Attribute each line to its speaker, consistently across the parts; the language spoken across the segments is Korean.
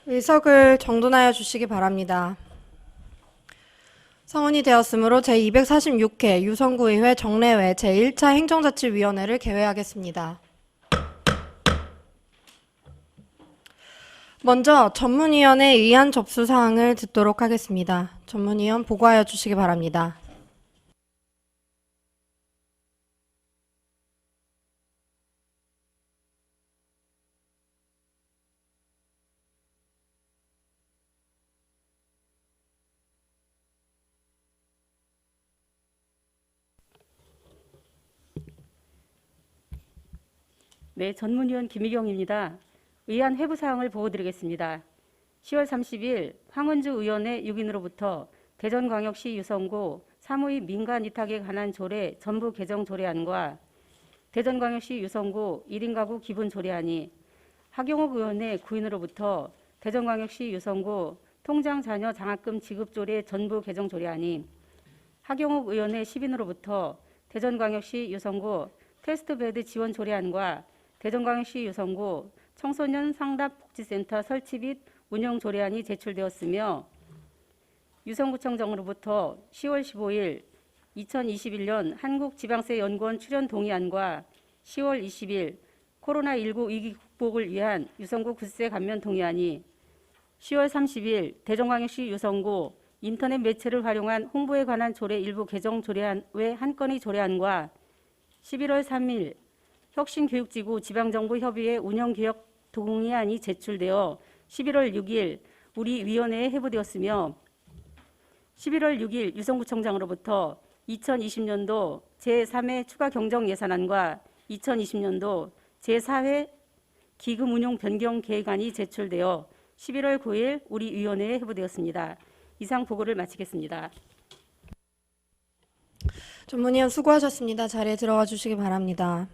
Speaker 1: 의석을 정돈하여 주시기 바랍니다. 성원이 되었으므로 제246회 유성구의회 정례회 제1차 행정자치위원회를 개회하겠습니다. 먼저 전문위원회 의안 접수 사항을 듣도록 하겠습니다. 전문위원 보고하여 주시기 바랍니다.
Speaker 2: 네, 전문위원 김희경입니다. 의안 회부 사항을 보고드리겠습니다. 10월 30일 황은주 의원의 6인으로부터 대전광역시 유성구 사무의 민간 위탁에 관한 조례 전부 개정 조례안과 대전광역시 유성구 1인 가구 기본 조례안이 하경옥 의원의 9인으로부터 대전광역시 유성구 통장 자녀 장학금 지급 조례 전부 개정 조례안이 하경옥 의원의 10인으로부터 대전광역시 유성구 테스트베드 지원 조례안과 대전광역시 유성구 청소년 상담복지센터 설치 및 운영 조례안이 제출되었으며 유성구청장으로부터 10월 15일 2021년 한국지방세연구원 출연 동의안과 10월 20일 코로나19 위기 극복을 위한 유성구 구세 감면 동의안이 10월 30일 대전광역시 유성구 인터넷 매체를 활용한 홍보에 관한 조례 일부 개정 조례안 외 한 건의 조례안과 11월 3일 혁신교육지구 지방정부협의회 운영개혁 동의안이 제출되어 11월 6일 우리 위원회에 회부되었으며 11월 6일 유성구청장으로부터 2020년도 제3회 추가 경정 예산안과 2020년도 제4회 기금 운용 변경 계획안이 제출되어 11월 9일 우리 위원회에 회부되었습니다. 이상 보고를 마치겠습니다.
Speaker 1: 전문위원 수고하셨습니다. 자리에 들어가 주시기 바랍니다.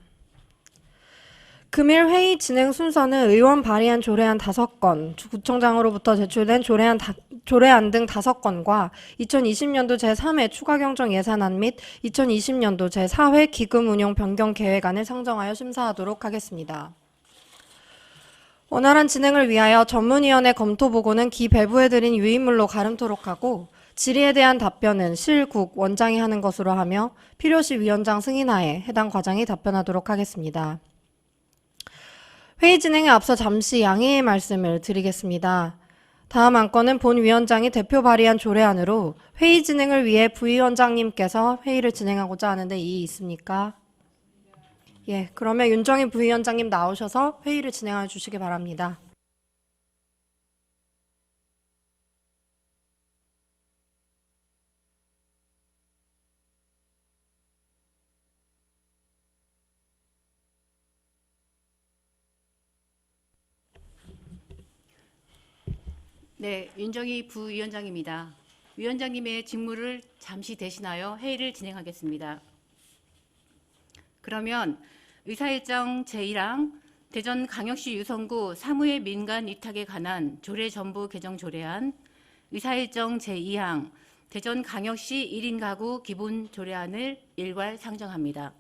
Speaker 1: 금일 회의 진행 순서는 의원 발의한 조례안 5건, 구청장으로부터 제출된 조례안 등 5건과 2020년도 제3회 추가 경정 예산안 및 2020년도 제4회 기금 운용 변경 계획안을 상정하여 심사하도록 하겠습니다. 원활한 진행을 위하여 전문위원회 검토 보고는 기 배부해드린 유인물로 가름토록 하고 질의에 대한 답변은 실국 원장이 하는 것으로 하며 필요시 위원장 승인하에 해당 과장이 답변하도록 하겠습니다. 회의 진행에 앞서 잠시 양해의 말씀을 드리겠습니다. 다음 안건은 본 위원장이 대표 발의한 조례안으로 회의 진행을 위해 부위원장님께서 회의를 진행하고자 하는데 이의 있습니까? 예, 그러면 윤정희 부위원장님 나오셔서 회의를 진행해 주시기 바랍니다.
Speaker 3: 네, 윤정희 부위원장입니다. 위원장님의 직무를 잠시 대신하여 회의를 진행하겠습니다. 그러면 의사일정 제1항 대전광역시 유성구 사무의 민간 위탁에 관한 조례 전부 개정 조례안, 의사일정 제2항 대전광역시 1인 가구 기본 조례안을 일괄 상정합니다.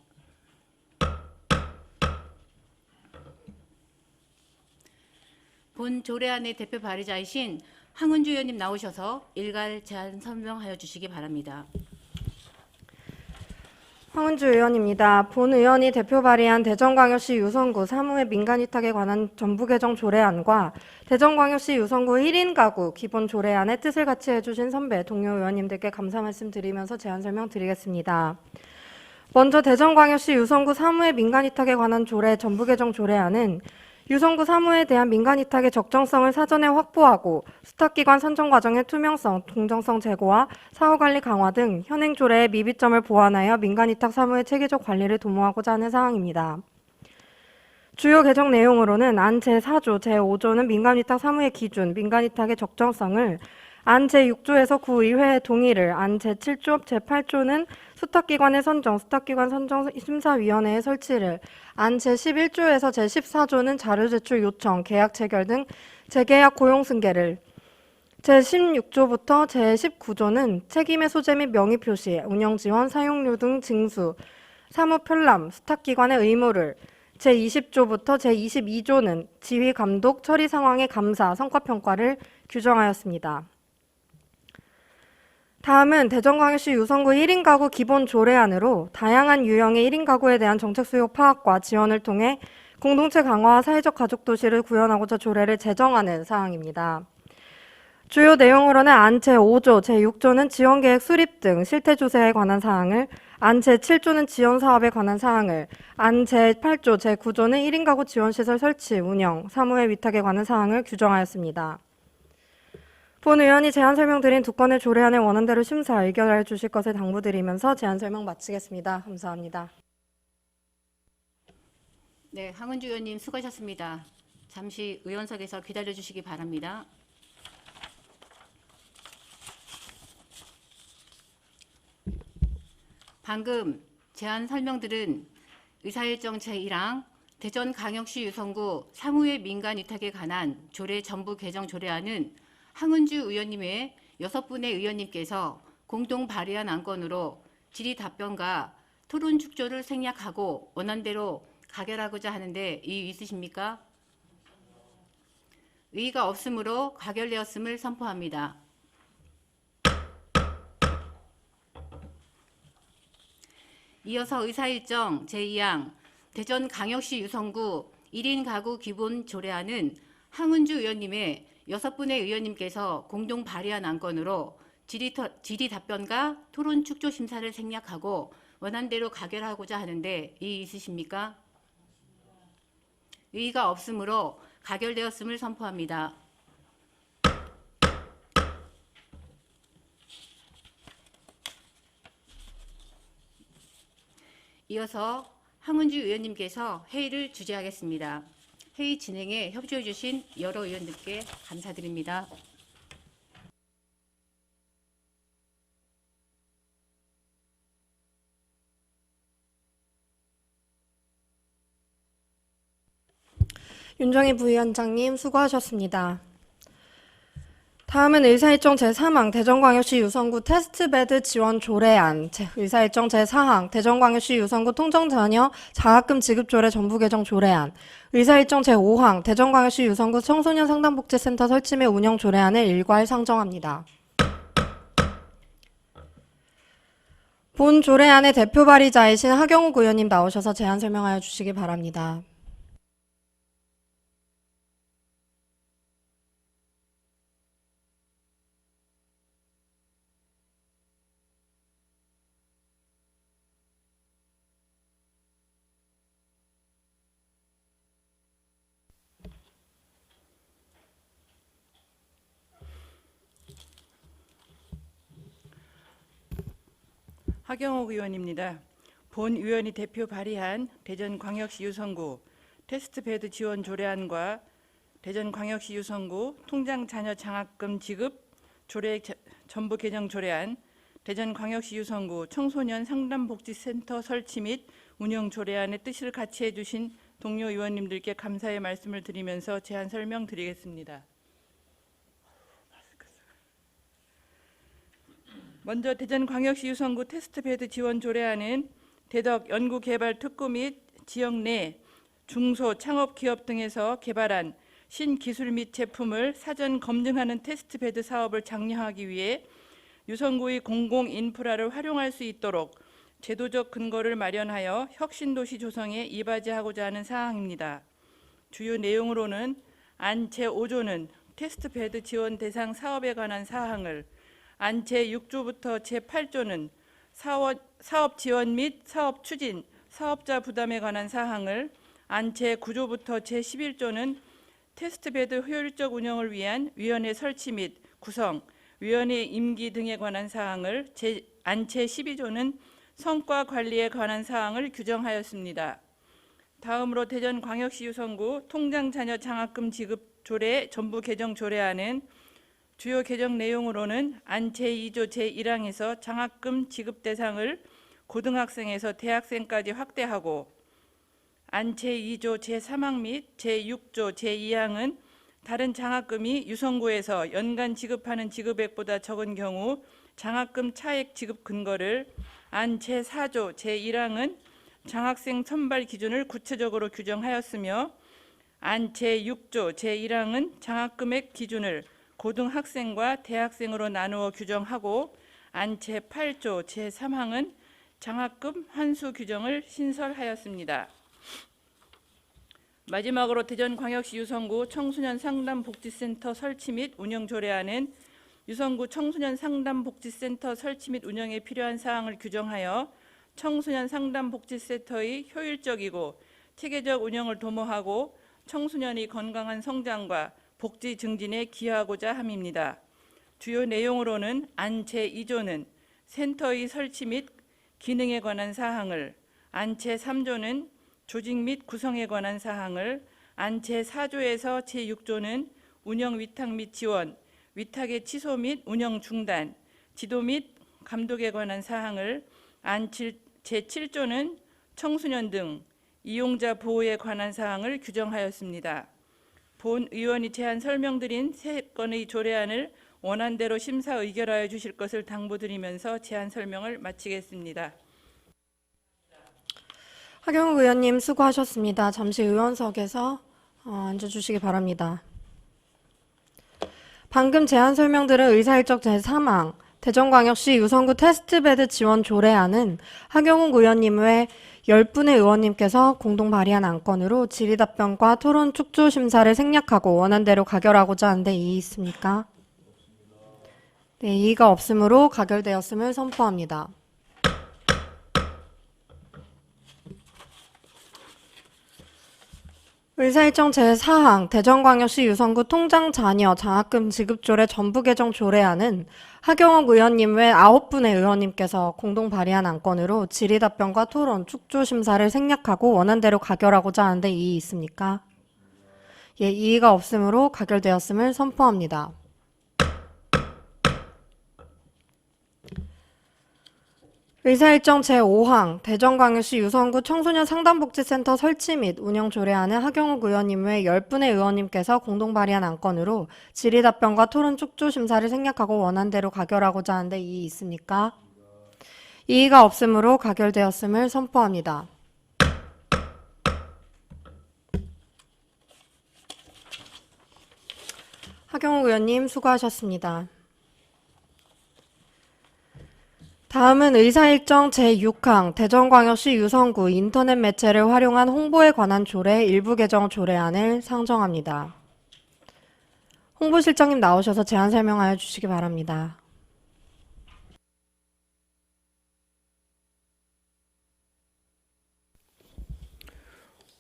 Speaker 3: 본 조례안의 대표 발의자이신 황은주 의원님 나오셔서 일괄 제안 설명하여 주시기 바랍니다.
Speaker 1: 황은주 의원입니다. 본 의원이 대표 발의한 대전광역시 유성구 사무의 민간 위탁에 관한 전부 개정 조례안과 대전광역시 유성구 1인 가구 기본 조례안의 뜻을 같이 해주신 선배 동료 의원님들께 감사 말씀 드리면서 제안 설명 드리겠습니다. 먼저 대전광역시 유성구 사무의 민간 위탁에 관한 조례 전부 개정 조례안은 유성구 사무에 대한 민간 위탁의 적정성을 사전에 확보하고 수탁기관 선정 과정의 투명성, 공정성 제고와 사후관리 강화 등 현행 조례의 미비점을 보완하여 민간 위탁 사무의 체계적 관리를 도모하고자 하는 사항입니다. 주요 개정 내용으로는 안 제4조, 제5조는 민간 위탁 사무의 기준, 민간 위탁의 적정성을, 안 제6조에서 구의회의 동의를, 안 제7조, 제8조는 수탁기관의 선정, 수탁기관 선정 심사위원회의 설치를, 안 제11조에서 제14조는 자료 제출 요청, 계약 체결 등 재계약 고용 승계를, 제16조부터 제19조는 책임의 소재 및 명의 표시, 운영 지원, 사용료 등 징수, 사무 편람, 수탁기관의 의무를, 제20조부터 제22조는 지휘, 감독, 처리 상황의 감사, 성과평가를 규정하였습니다. 다음은 대전광역시 유성구 1인 가구 기본 조례안으로 다양한 유형의 1인 가구에 대한 정책 수요 파악과 지원을 통해 공동체 강화와 사회적 가족 도시를 구현하고자 조례를 제정하는 사항입니다. 주요 내용으로는 안 제5조, 제6조는 지원계획 수립 등 실태조사에 관한 사항을, 안 제7조는 지원사업에 관한 사항을, 안 제8조, 제9조는 1인 가구 지원시설 설치, 운영, 사무의 위탁에 관한 사항을 규정하였습니다. 본 의원이 제안 설명드린 두 건의 조례안을 원안대로 심사 의결해 주실 것을 당부드리면서 제안 설명 마치겠습니다. 감사합니다.
Speaker 3: 네, 황은주 의원님 수고하셨습니다. 잠시 의원석에서 기다려 주시기 바랍니다. 방금 제안 설명들은 의사일정 제1항 대전광역시 유성구 사무의 민간 위탁에 관한 조례 전부 개정 조례안은 황은주 의원님의 6분의 의원님께서 공동 발의한 안건으로 질의 답변과 토론 축조를 생략하고 원안대로 가결하고자 하는데 이의 있으십니까? 의의가 없으므로 가결되었음을 선포합니다. 이어서 의사일정 제2항 대전광역시 유성구 1인 가구 기본 조례안은 황은주 의원님의 6분의 의원님께서 공동 발의한 안건으로 질의 답변과 토론 축조 심사를 생략하고 원안대로 가결하고자 하는데 이의 있으십니까? 의의가 없으므로 가결되었음을 선포합니다. 이어서 황은주 의원님께서 회의를 주재하겠습니다. 회의 진행에 협조해 주신 여러 의원들께 감사드립니다.
Speaker 1: 윤정희 부위원장님 수고하셨습니다. 다음은 의사일정 제3항 대전광역시 유성구 테스트베드 지원 조례안, 의사일정 제4항 대전광역시 유성구 통정자녀 장학금 지급 조례 전부 개정 조례안, 의사일정 제5항 대전광역시 유성구 청소년 상담복지센터 설치 및 운영 조례안을 일괄 상정합니다. 본 조례안의 대표 발의자이신 하경욱 의원님 나오셔서 제안 설명하여 주시기 바랍니다.
Speaker 4: 하경옥 의원입니다. 본 의원이 대표 발의한 대전광역시 유성구 테스트베드 지원 조례안과 대전광역시 유성구 통장 자녀 장학금 지급 조례 전부 개정 조례안, 대전광역시 유성구 청소년 상담복지센터 설치 및 운영 조례안의 뜻을 같이 해주신 동료 의원님들께 감사의 말씀을 드리면서 제안 설명드리겠습니다. 먼저 대전광역시 유성구 테스트베드 지원 조례안은 대덕 연구개발 특구 및 지역 내 중소 창업기업 등에서 개발한 신기술 및 제품을 사전 검증하는 테스트베드 사업을 장려하기 위해 유성구의 공공인프라를 활용할 수 있도록 제도적 근거를 마련하여 혁신도시 조성에 이바지하고자 하는 사항입니다. 주요 내용으로는 안 제5조는 테스트베드 지원 대상 사업에 관한 사항을, 안 제6조부터 제8조는 사업 지원 및 사업 추진, 사업자 부담에 관한 사항을, 안 제9조부터 제11조는 테스트베드 효율적 운영을 위한 위원회 설치 및 구성, 위원회 임기 등에 관한 사항을, 안 제12조는 성과 관리에 관한 사항을 규정하였습니다. 다음으로 대전광역시 유성구 통장 자녀 장학금 지급 조례 전부 개정 조례안은 주요 개정 내용으로는 안 제2조 제1항에서 장학금 지급 대상을 고등학생에서 대학생까지 확대하고, 안 제2조 제3항 및 제6조 제2항은 다른 장학금이 유성구에서 연간 지급하는 지급액보다 적은 경우 장학금 차액 지급 근거를, 안 제4조 제1항은 장학생 선발 기준을 구체적으로 규정하였으며 안 제6조 제1항은 장학금액 기준을 고등학생과 대학생으로 나누어 규정하고 안 제8조 제3항은 장학금 환수 규정을 신설하였습니다. 마지막으로 대전광역시 유성구 청소년 상담복지센터 설치 및 운영 조례안은 유성구 청소년 상담복지센터 설치 및 운영에 필요한 사항을 규정하여 청소년 상담복지센터의 효율적이고 체계적 운영을 도모하고 청소년의 건강한 성장과 복지 증진에 기여하고자 함입니다. 주요 내용으로는 안 제2조는 센터의 설치 및 기능에 관한 사항을, 안 제3조는 조직 및 구성에 관한 사항을, 안 제4조에서 제6조는 운영 위탁 및 지원, 위탁의 취소 및 운영 중단, 지도 및 감독에 관한 사항을, 안 제7조는 청소년 등 이용자 보호에 관한 사항을 규정하였습니다. 본 의원이 제안 설명드린 세 건의 조례안을 원안대로 심사 의결하여 주실 것을 당부드리면서 제안 설명을 마치겠습니다.
Speaker 1: 하경욱 의원님 수고하셨습니다. 잠시 의원석에서 앉아주시기 바랍니다. 방금 제안 설명드린 의사일정 제3항 대전광역시 유성구 테스트베드 지원 조례안은 하경욱 의원님 외 10분의 의원님께서 공동 발의한 안건으로 질의답변과 토론 축조 심사를 생략하고 원안대로 가결하고자 하는데 이의 있습니까? 네, 이의가 없으므로 가결되었음을 선포합니다. 의사일정 제4항 대전광역시 유성구 통장 자녀 장학금 지급 조례 전부 개정 조례안은 하경욱 의원님 외 9분의 의원님께서 공동 발의한 안건으로 질의답변과 토론, 축조 심사를 생략하고 원안대로 가결하고자 하는데 이의 있습니까? 예, 이의가 없으므로 가결되었음을 선포합니다. 의사일정 제5항 대전광역시 유성구 청소년 상담복지센터 설치 및 운영 조례안은 하경욱 의원님 외 10분의 의원님께서 공동 발의한 안건으로 질의답변과 토론 축조 심사를 생략하고 원안대로 가결하고자 하는데 이의 있습니까? 이의가 없으므로 가결되었음을 선포합니다. 하경욱 의원님 수고하셨습니다. 다음은 의사일정 제6항 대전광역시 유성구 인터넷 매체를 활용한 홍보에 관한 조례 일부 개정 조례안을 상정합니다. 홍보실장님 나오셔서 제안 설명하여 주시기 바랍니다.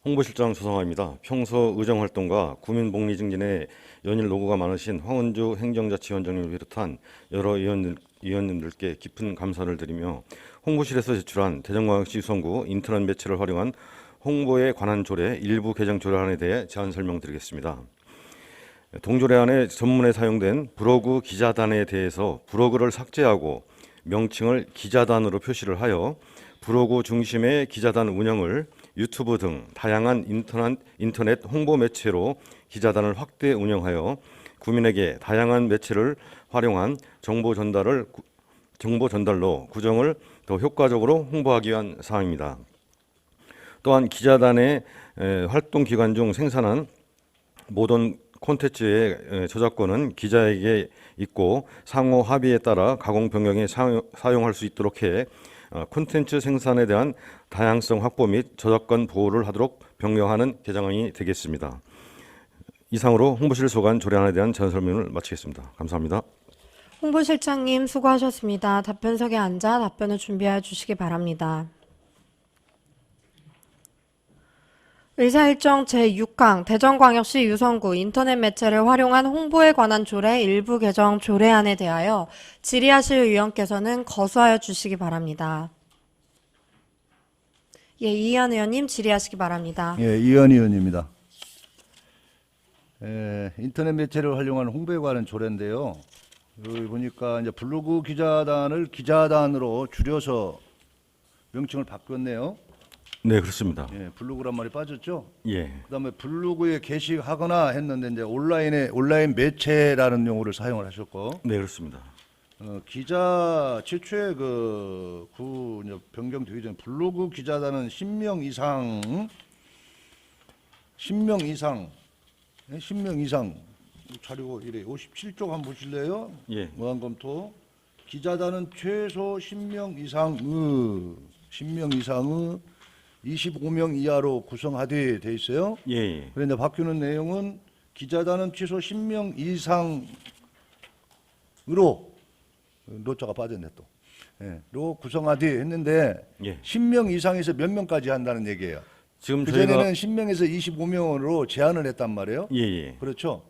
Speaker 5: 홍보실장 조성화입니다. 평소 의정활동과 구민복리 증진에 연일 노고가 많으신 황은주 행정자치위원장님을 비롯한 여러 의원님들께 깊은 감사를 드리며 홍보실에서 제출한 대전광역시 유성구 인터넷 매체를 활용한 홍보에 관한 조례 일부 개정 조례안에 대해 제안 설명드리겠습니다. 동조례안의 전문에 사용된 브로그 기자단에 대해서 브로그를 삭제하고 명칭을 기자단으로 표시를 하여 브로그 중심의 기자단 운영을 유튜브 등 다양한 인터넷 홍보 매체로 기자단을 확대 운영하여 구민에게 다양한 매체를 활용한 정보 전달로 구정을 더 효과적으로 홍보하기 위한 사항입니다. 또한 기자단의 활동 기간 중 생산한 모든 콘텐츠의 저작권은 기자에게 있고 상호 합의에 따라 가공 변경에 사용할 수 있도록 해 콘텐츠 생산에 대한 다양성 확보 및 저작권 보호를 하도록 변경하는 개정안이 되겠습니다. 이상으로 홍보실 소관 조례안에 대한 제안 설명을 마치겠습니다. 감사합니다.
Speaker 1: 홍보실장님 수고하셨습니다. 답변석에 앉아 답변을 준비하여 주시기 바랍니다. 의사일정 제6항 대전광역시 유성구 인터넷 매체를 활용한 홍보에 관한 조례 일부 개정 조례안에 대하여 질의하실 의원께서는 거수하여 주시기 바랍니다. 예, 이현 의원님 질의하시기 바랍니다.
Speaker 6: 예, 이현 의원입니다. 인터넷 매체를 활용한 홍보에 관한 조례인데요. 여기 보니까 이제 블로그 기자단을 기자단으로 줄여서 명칭을 바꿨네요.
Speaker 5: 네, 그렇습니다.
Speaker 6: 예, 블로그란 말이 빠졌죠.
Speaker 5: 예,
Speaker 6: 그다음에 블로그에 게시하거나 했는데 이제 온라인 매체라는 용어를 사용을 하셨고,
Speaker 5: 네, 그렇습니다.
Speaker 6: 기자 최초의 구 변경되기 전에 블로그 기자단은 10명 이상 자료 이래 57쪽 한번 보실래요?
Speaker 5: 예.
Speaker 6: 무한검토 기자단은 최소 10명 이상의 25명 이하로 구성하되 돼 있어요.
Speaker 5: 예. 예.
Speaker 6: 그런데 바뀌는 내용은 기자단은 최소 10명 이상으로 노자가 빠졌네 또. 예, 로 구성하되 했는데
Speaker 5: 예.
Speaker 6: 10명 이상에서 몇 명까지 한다는 얘기예요.
Speaker 5: 지금
Speaker 6: 그전에는 10명에서 25명으로 제한을 했단 말이에요.
Speaker 5: 예, 예.
Speaker 6: 그렇죠.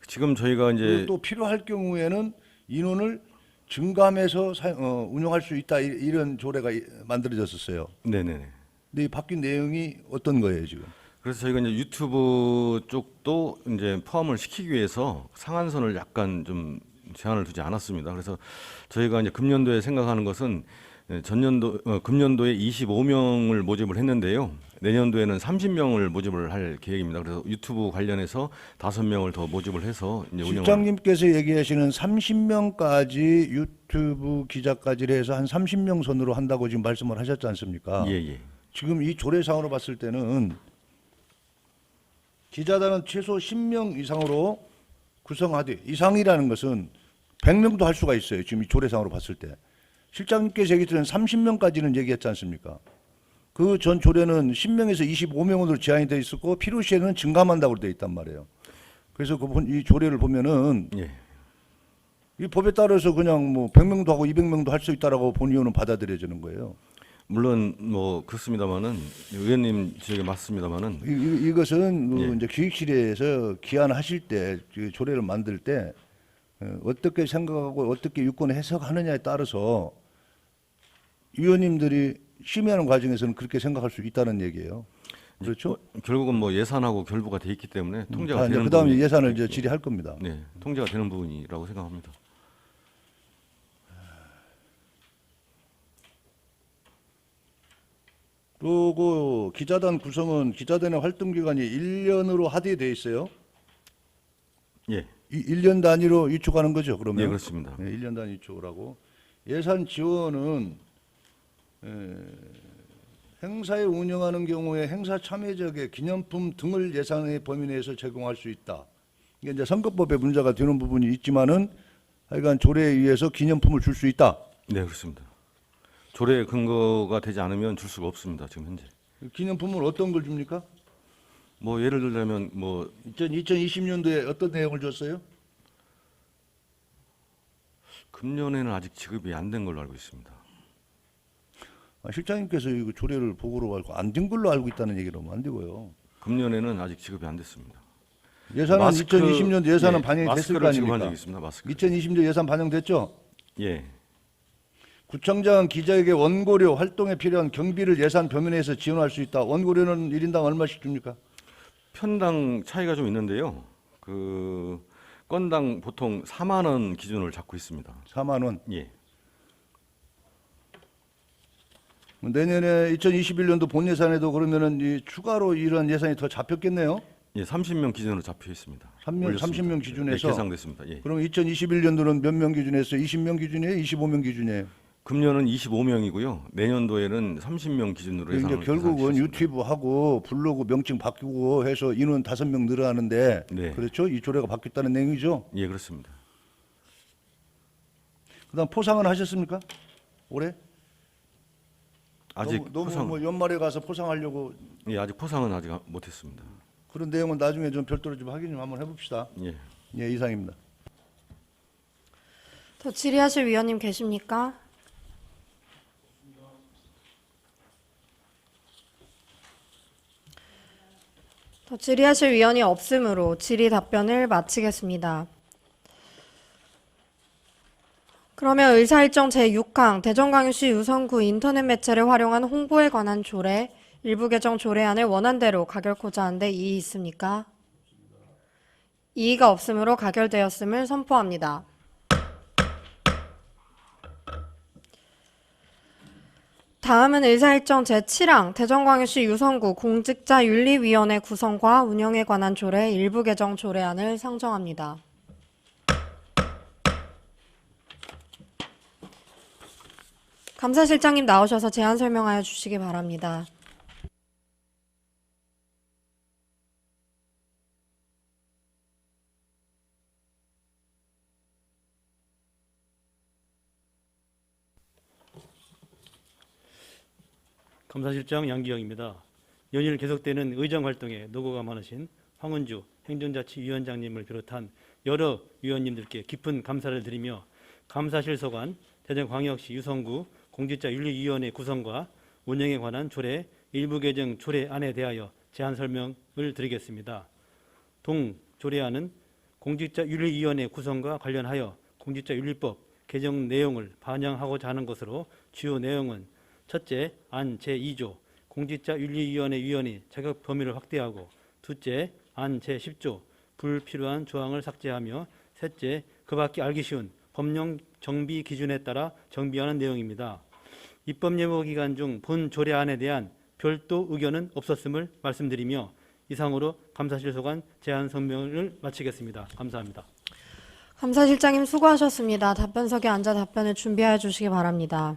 Speaker 5: 지금 저희가 이제
Speaker 6: 그리고 또 필요할 경우에는 인원을 증감해서 운영할 수 있다 이런 조례가 만들어졌었어요.
Speaker 5: 네네네.
Speaker 6: 근데 이 바뀐 내용이 어떤 거예요 지금?
Speaker 5: 그래서 저희가 이제 유튜브 쪽도 이제 포함을 시키기 위해서 상한선을 약간 좀 제한을 두지 않았습니다. 그래서 저희가 이제 금년도에 생각하는 것은 금년도에 25명을 모집을 했는데요. 내년도에는 30명을 모집을 할 계획입니다. 그래서 유튜브 관련해서 5명을 더 모집을 해서 이제 운영을.
Speaker 6: 실장님께서 얘기하시는 30명까지 유튜브 기자까지 해서 한 30명 선으로 한다고 지금 말씀을 하셨지 않습니까?
Speaker 5: 예, 예.
Speaker 6: 지금 이 조례상으로 봤을 때는 기자단은 최소 10명 이상으로 구성하되 이상이라는 것은 100명도 할 수가 있어요. 지금 이 조례상으로 봤을 때. 실장님께서 얘기 드린 30명까지는 얘기했지 않습니까? 그 전 조례는 10명에서 25명으로 제한이 돼 있었고 필요시에는 증감한다고 돼 있단 말이에요. 그래서 이 조례를 보면은
Speaker 5: 예.
Speaker 6: 이 법에 따라서 그냥 뭐 100명도 하고 200명도 할 수 있다라고 본의원은 받아들여지는 거예요.
Speaker 5: 물론 뭐 그렇습니다만은 의원님 지적이 맞습니다만은
Speaker 6: 이것은
Speaker 5: 예.
Speaker 6: 이제 기획실에서 기한하실 때 조례를 만들 때 어떻게 생각하고 어떻게 유권 해석하느냐에 따라서 위원님들이 심의하는 과정에서는 그렇게 생각할 수 있다는 얘기예요. 그렇죠?
Speaker 5: 결국은 뭐 예산하고 결부가 돼 있기 때문에 통제가 되는
Speaker 6: 그다음에
Speaker 5: 부분이
Speaker 6: 예산을 이제
Speaker 5: 있고,
Speaker 6: 질의할 겁니다.
Speaker 5: 네, 통제가 되는 부분이라고 생각합니다.
Speaker 6: 그리고 기자단 구성은 기자단의 활동 기간이 1년으로 하되어 있어요.
Speaker 5: 예,
Speaker 6: 1년 단위로 위촉하는 거죠, 그러면?
Speaker 5: 예, 그렇습니다.
Speaker 6: 네, 1년 단위 위촉을 하고 예산 지원은 행사에 운영하는 경우에 행사 참여자에게 기념품 등을 예산의 범위 내에서 제공할 수 있다. 이게 이제 선거법에 문제가 되는 부분이 있지만은 하여간 조례에 의해서 기념품을 줄 수 있다.
Speaker 5: 네, 그렇습니다. 조례 근거가 되지 않으면 줄 수가 없습니다. 지금 현재.
Speaker 6: 기념품은 어떤 걸 줍니까?
Speaker 5: 뭐 예를 들자면 뭐
Speaker 6: 2020년도에 어떤 내용을 줬어요?
Speaker 5: 금년에는 아직 지급이 안 된 걸로 알고 있습니다.
Speaker 6: 실장님께서 이거 조례를 보고로 알고 안 된 걸로 알고 있다는 얘기를 하면 안 되고요.
Speaker 5: 금년에는 아직 지급이 안 됐습니다.
Speaker 6: 예산은 2020년도 예산은
Speaker 5: 예,
Speaker 6: 반영이 됐을 거
Speaker 5: 마스크를 지급한 적이
Speaker 6: 아닙니까?
Speaker 5: 있습니다. 마스크.
Speaker 6: 2020년 예산 반영됐죠?
Speaker 5: 예,
Speaker 6: 구청장은 기자에게 원고료 활동에 필요한 경비를 예산 범위 내에서 지원할 수 있다. 원고료는 1인당 얼마씩 줍니까?
Speaker 5: 편당 차이가 좀 있는데요. 그 건당 보통 4만 원 기준을 잡고 있습니다.
Speaker 6: 4만 원.
Speaker 5: 예,
Speaker 6: 내년에 2021년도 본 예산에도 그러면은 추가로 이런 예산이 더 잡혔겠네요.
Speaker 5: 예, 30명 기준으로 잡혀 있습니다.
Speaker 6: 30명 기준에서.
Speaker 5: 네, 계상됐습니다. 예.
Speaker 6: 그럼 2021년도는 몇 명 기준에서 20명 기준이에요? 25명 기준이에요?
Speaker 5: 금년은 25명이고요. 내년도에는 30명 기준으로
Speaker 6: 그러니까
Speaker 5: 예산을
Speaker 6: 결국은
Speaker 5: 계산하겠습니다.
Speaker 6: 유튜브하고 블로그 명칭 바뀌고 해서 인원 5명 늘어나는데
Speaker 5: 네.
Speaker 6: 그렇죠? 이 조례가 바뀌었다는 내용이죠.
Speaker 5: 예, 그렇습니다.
Speaker 6: 그다음 포상은 하셨습니까? 올해?
Speaker 5: 아직
Speaker 6: 너무
Speaker 5: 포상,
Speaker 6: 뭐 연말에 가서 포상하려고
Speaker 5: 예, 아직 포상은 아직 못했습니다.
Speaker 6: 그런 내용은 나중에 좀 별도로 좀 확인 좀 한번 해봅시다.
Speaker 5: 예,
Speaker 6: 예, 이상입니다.
Speaker 1: 더 질의하실 위원님 계십니까? 더 질의하실 위원이 없으므로 질의 답변을 마치겠습니다. 그러면 의사일정 제6항 대전광역시 유성구 인터넷 매체를 활용한 홍보에 관한 조례 일부 개정 조례안을 원안대로 가결코자 하는데 이의 있습니까? 이의가 없으므로 가결되었음을 선포합니다. 다음은 의사일정 제7항 대전광역시 유성구 공직자윤리위원회 구성과 운영에 관한 조례 일부 개정 조례안을 상정합니다. 감사실장님 나오셔서 제안 설명하여 주시기 바랍니다.
Speaker 7: 감사실장 양기영입니다. 연일 계속되는 의정 활동에 노고가 많으신 황은주 행정자치위원장님을 비롯한 여러 위원님들께 깊은 감사를 드리며 감사실 소관 대전광역시 유성구 공직자윤리위원회 구성과 운영에 관한 조례 일부 개정 조례안에 대하여 제안 설명을 드리겠습니다. 동 조례안은 공직자윤리위원회 구성과 관련하여 공직자윤리법 개정 내용을 반영하고자 하는 것으로 주요 내용은 첫째, 안 제2조 공직자윤리위원회 위원이 자격 범위를 확대하고 둘째, 안 제10조 불필요한 조항을 삭제하며 셋째, 그 밖에 알기 쉬운 법령 정비 기준에 따라 정비하는 내용입니다. 입법 예고 기간 중 본 조례안에 대한 별도 의견은 없었음을 말씀드리며 이상으로 감사실 소관 제안 설명을 마치겠습니다. 감사합니다.
Speaker 1: 감사실장님 수고하셨습니다. 답변석에 앉아 답변을 준비하여 주시기 바랍니다.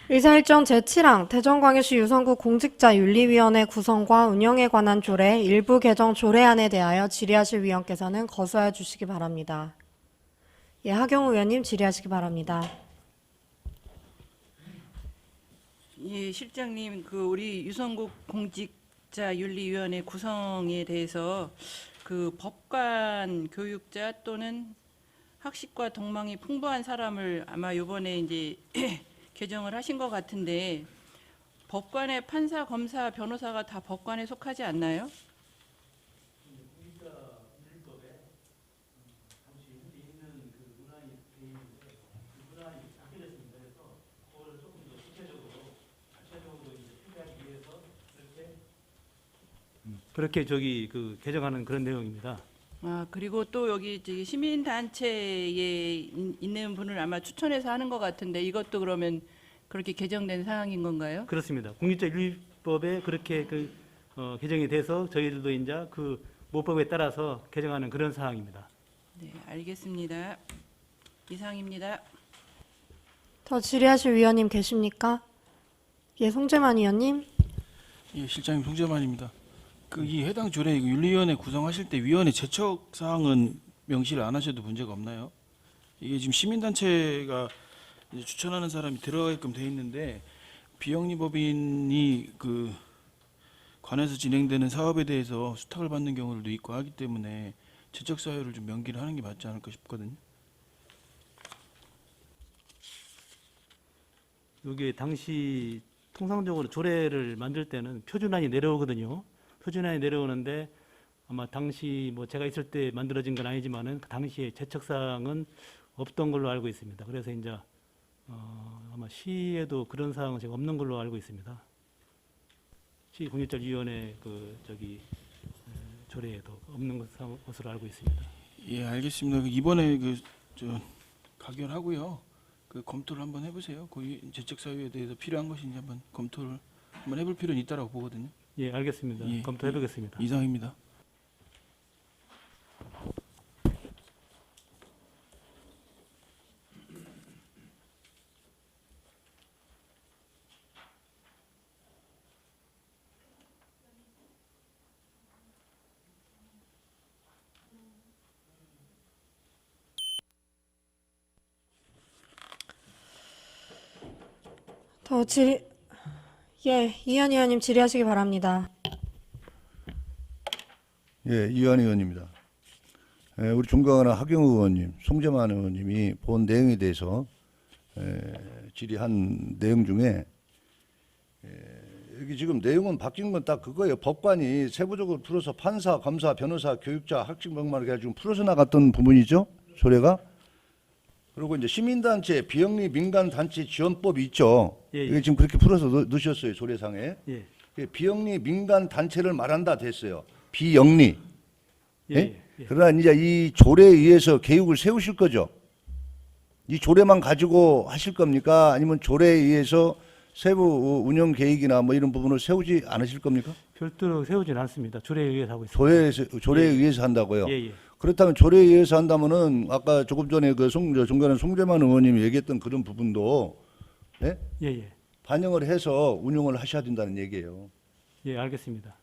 Speaker 1: 의사일정 제7항 대전광역시 유성구 공직자윤리위원회 구성과 운영에 관한 조례 일부 개정 조례안에 대하여 질의하실 위원께서는 거수하여 주시기 바랍니다. 예, 하경우 의원님 질의하시기 바랍니다.
Speaker 4: 예, 실장님, 우리 유성구 공직자윤리위원회 구성에 대해서 법관 교육자 또는 학식과 동망이 풍부한 사람을 아마 이번에 이제 개정을 하신 것 같은데 법관의 판사, 검사, 변호사가 다 법관에 속하지 않나요?
Speaker 7: 그렇게 개정하는 그런 내용입니다.
Speaker 4: 아, 그리고 또 여기 시민단체에 있는 분을 아마 추천해서 하는 것 같은데 이것도 그러면 그렇게 개정된 사항인 건가요?
Speaker 7: 그렇습니다. 공직자윤리법에 그렇게 개정이 돼서 저희들도 이제 그 모법에 따라서 개정하는 그런 사항입니다.
Speaker 4: 네, 알겠습니다. 이상입니다.
Speaker 1: 더 질의하실 위원님 계십니까? 예, 송재만 의원님.
Speaker 8: 예, 실장님 송재만입니다. 이 해당 조례 윤리위원회 구성하실 때 위원회 제척 사항은 명시를 안 하셔도 문제가 없나요? 이게 지금 시민단체가 이제 추천하는 사람이 들어가게끔 돼 있는데 비영리법인이 관해서 진행되는 사업에 대해서 수탁을 받는 경우들도 있고 하기 때문에 제척 사유를 좀 명기를 하는 게 맞지 않을까 싶거든요.
Speaker 7: 이게 당시 통상적으로 조례를 만들 때는 표준안이 내려오거든요. 표준안이 내려오는데 아마 당시 제가 있을 때 만들어진 건 아니지만은 그 당시에 제척사항은 없던 걸로 알고 있습니다. 그래서 이제 아마 시에도 그런 사항은 제가 없는 걸로 알고 있습니다. 시 공직자위원회 조례에도 없는 것으로 알고 있습니다.
Speaker 8: 예, 알겠습니다. 이번에 가결하고요. 검토를 한번 해보세요. 제척 사유에 대해서 필요한 것인지 한번 검토를 한번 해볼 필요는 있다라고 보거든요.
Speaker 7: 예, 알겠습니다.
Speaker 8: 예,
Speaker 7: 검토해 보겠습니다.
Speaker 8: 이상입니다.
Speaker 1: 더 질의, 예, 이현 의원님 질의하시기 바랍니다.
Speaker 6: 예, 이완희 의원입니다. 우리 존경하는 하경우 의원님, 송재만 의원님이 본 내용에 대해서 질의한 내용 중에 여기 지금 내용은 바뀐 건 딱 그거예요. 법관이 세부적으로 풀어서 판사, 검사, 변호사, 교육자, 학식병만 이렇게 지금 풀어서 나갔던 부분이죠. 조례가. 그리고 이제 시민단체, 비영리 민간단체 지원법이 있죠.
Speaker 7: 예, 예.
Speaker 6: 이게 지금 그렇게 풀어서 넣으셨어요. 조례상에.
Speaker 7: 예,
Speaker 6: 비영리 민간단체를 말한다 됐어요. 비영리.
Speaker 7: 예,
Speaker 6: 예?
Speaker 7: 예.
Speaker 6: 그러나 이제 이 조례에 의해서 계획을 세우실 거죠. 이 조례만 가지고 하실 겁니까? 아니면 조례에 의해서 세부 운영 계획이나 뭐 이런 부분을 세우지 않으실 겁니까?
Speaker 7: 별도로 세우진 않습니다. 조례에 의해서 하고 있습니다.
Speaker 6: 조례에 의해서 한다고요?
Speaker 7: 예, 예.
Speaker 6: 그렇다면 조례에 의해서 한다면은 아까 조금 전에 그 존경하는 송재만 의원님이 얘기했던 그런 부분도 예?
Speaker 7: 예, 예.
Speaker 6: 반영을 해서 운영을 하셔야 된다는 얘기예요.
Speaker 7: 예, 알겠습니다.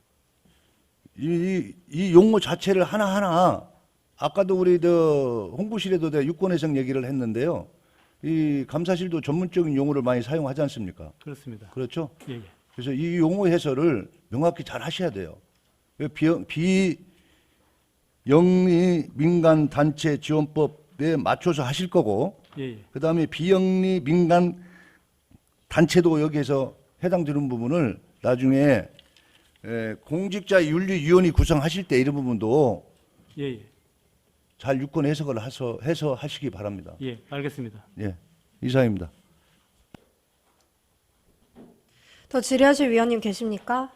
Speaker 6: 이 용어 자체를 하나하나 아까도 우리 홍보실에도 유권 해석 얘기를 했는데요. 이 감사실도 전문적인 용어를 많이 사용하지 않습니까?
Speaker 7: 그렇습니다.
Speaker 6: 그렇죠?
Speaker 7: 예, 예.
Speaker 6: 그래서 이 용어 해설을 명확히 잘 하셔야 돼요. 비영리 민간 단체 지원법에 맞춰서 하실 거고,
Speaker 7: 예, 예.
Speaker 6: 그다음에 비영리 민간 단체도 여기에서 해당되는 부분을 나중에 공직자윤리위원회 구성하실 때 이런 부분도
Speaker 7: 예, 예.
Speaker 6: 잘 유권 해석을 해서 하시기 바랍니다.
Speaker 7: 예, 알겠습니다.
Speaker 6: 예, 이상입니다.
Speaker 1: 더 질의하실 위원님 계십니까?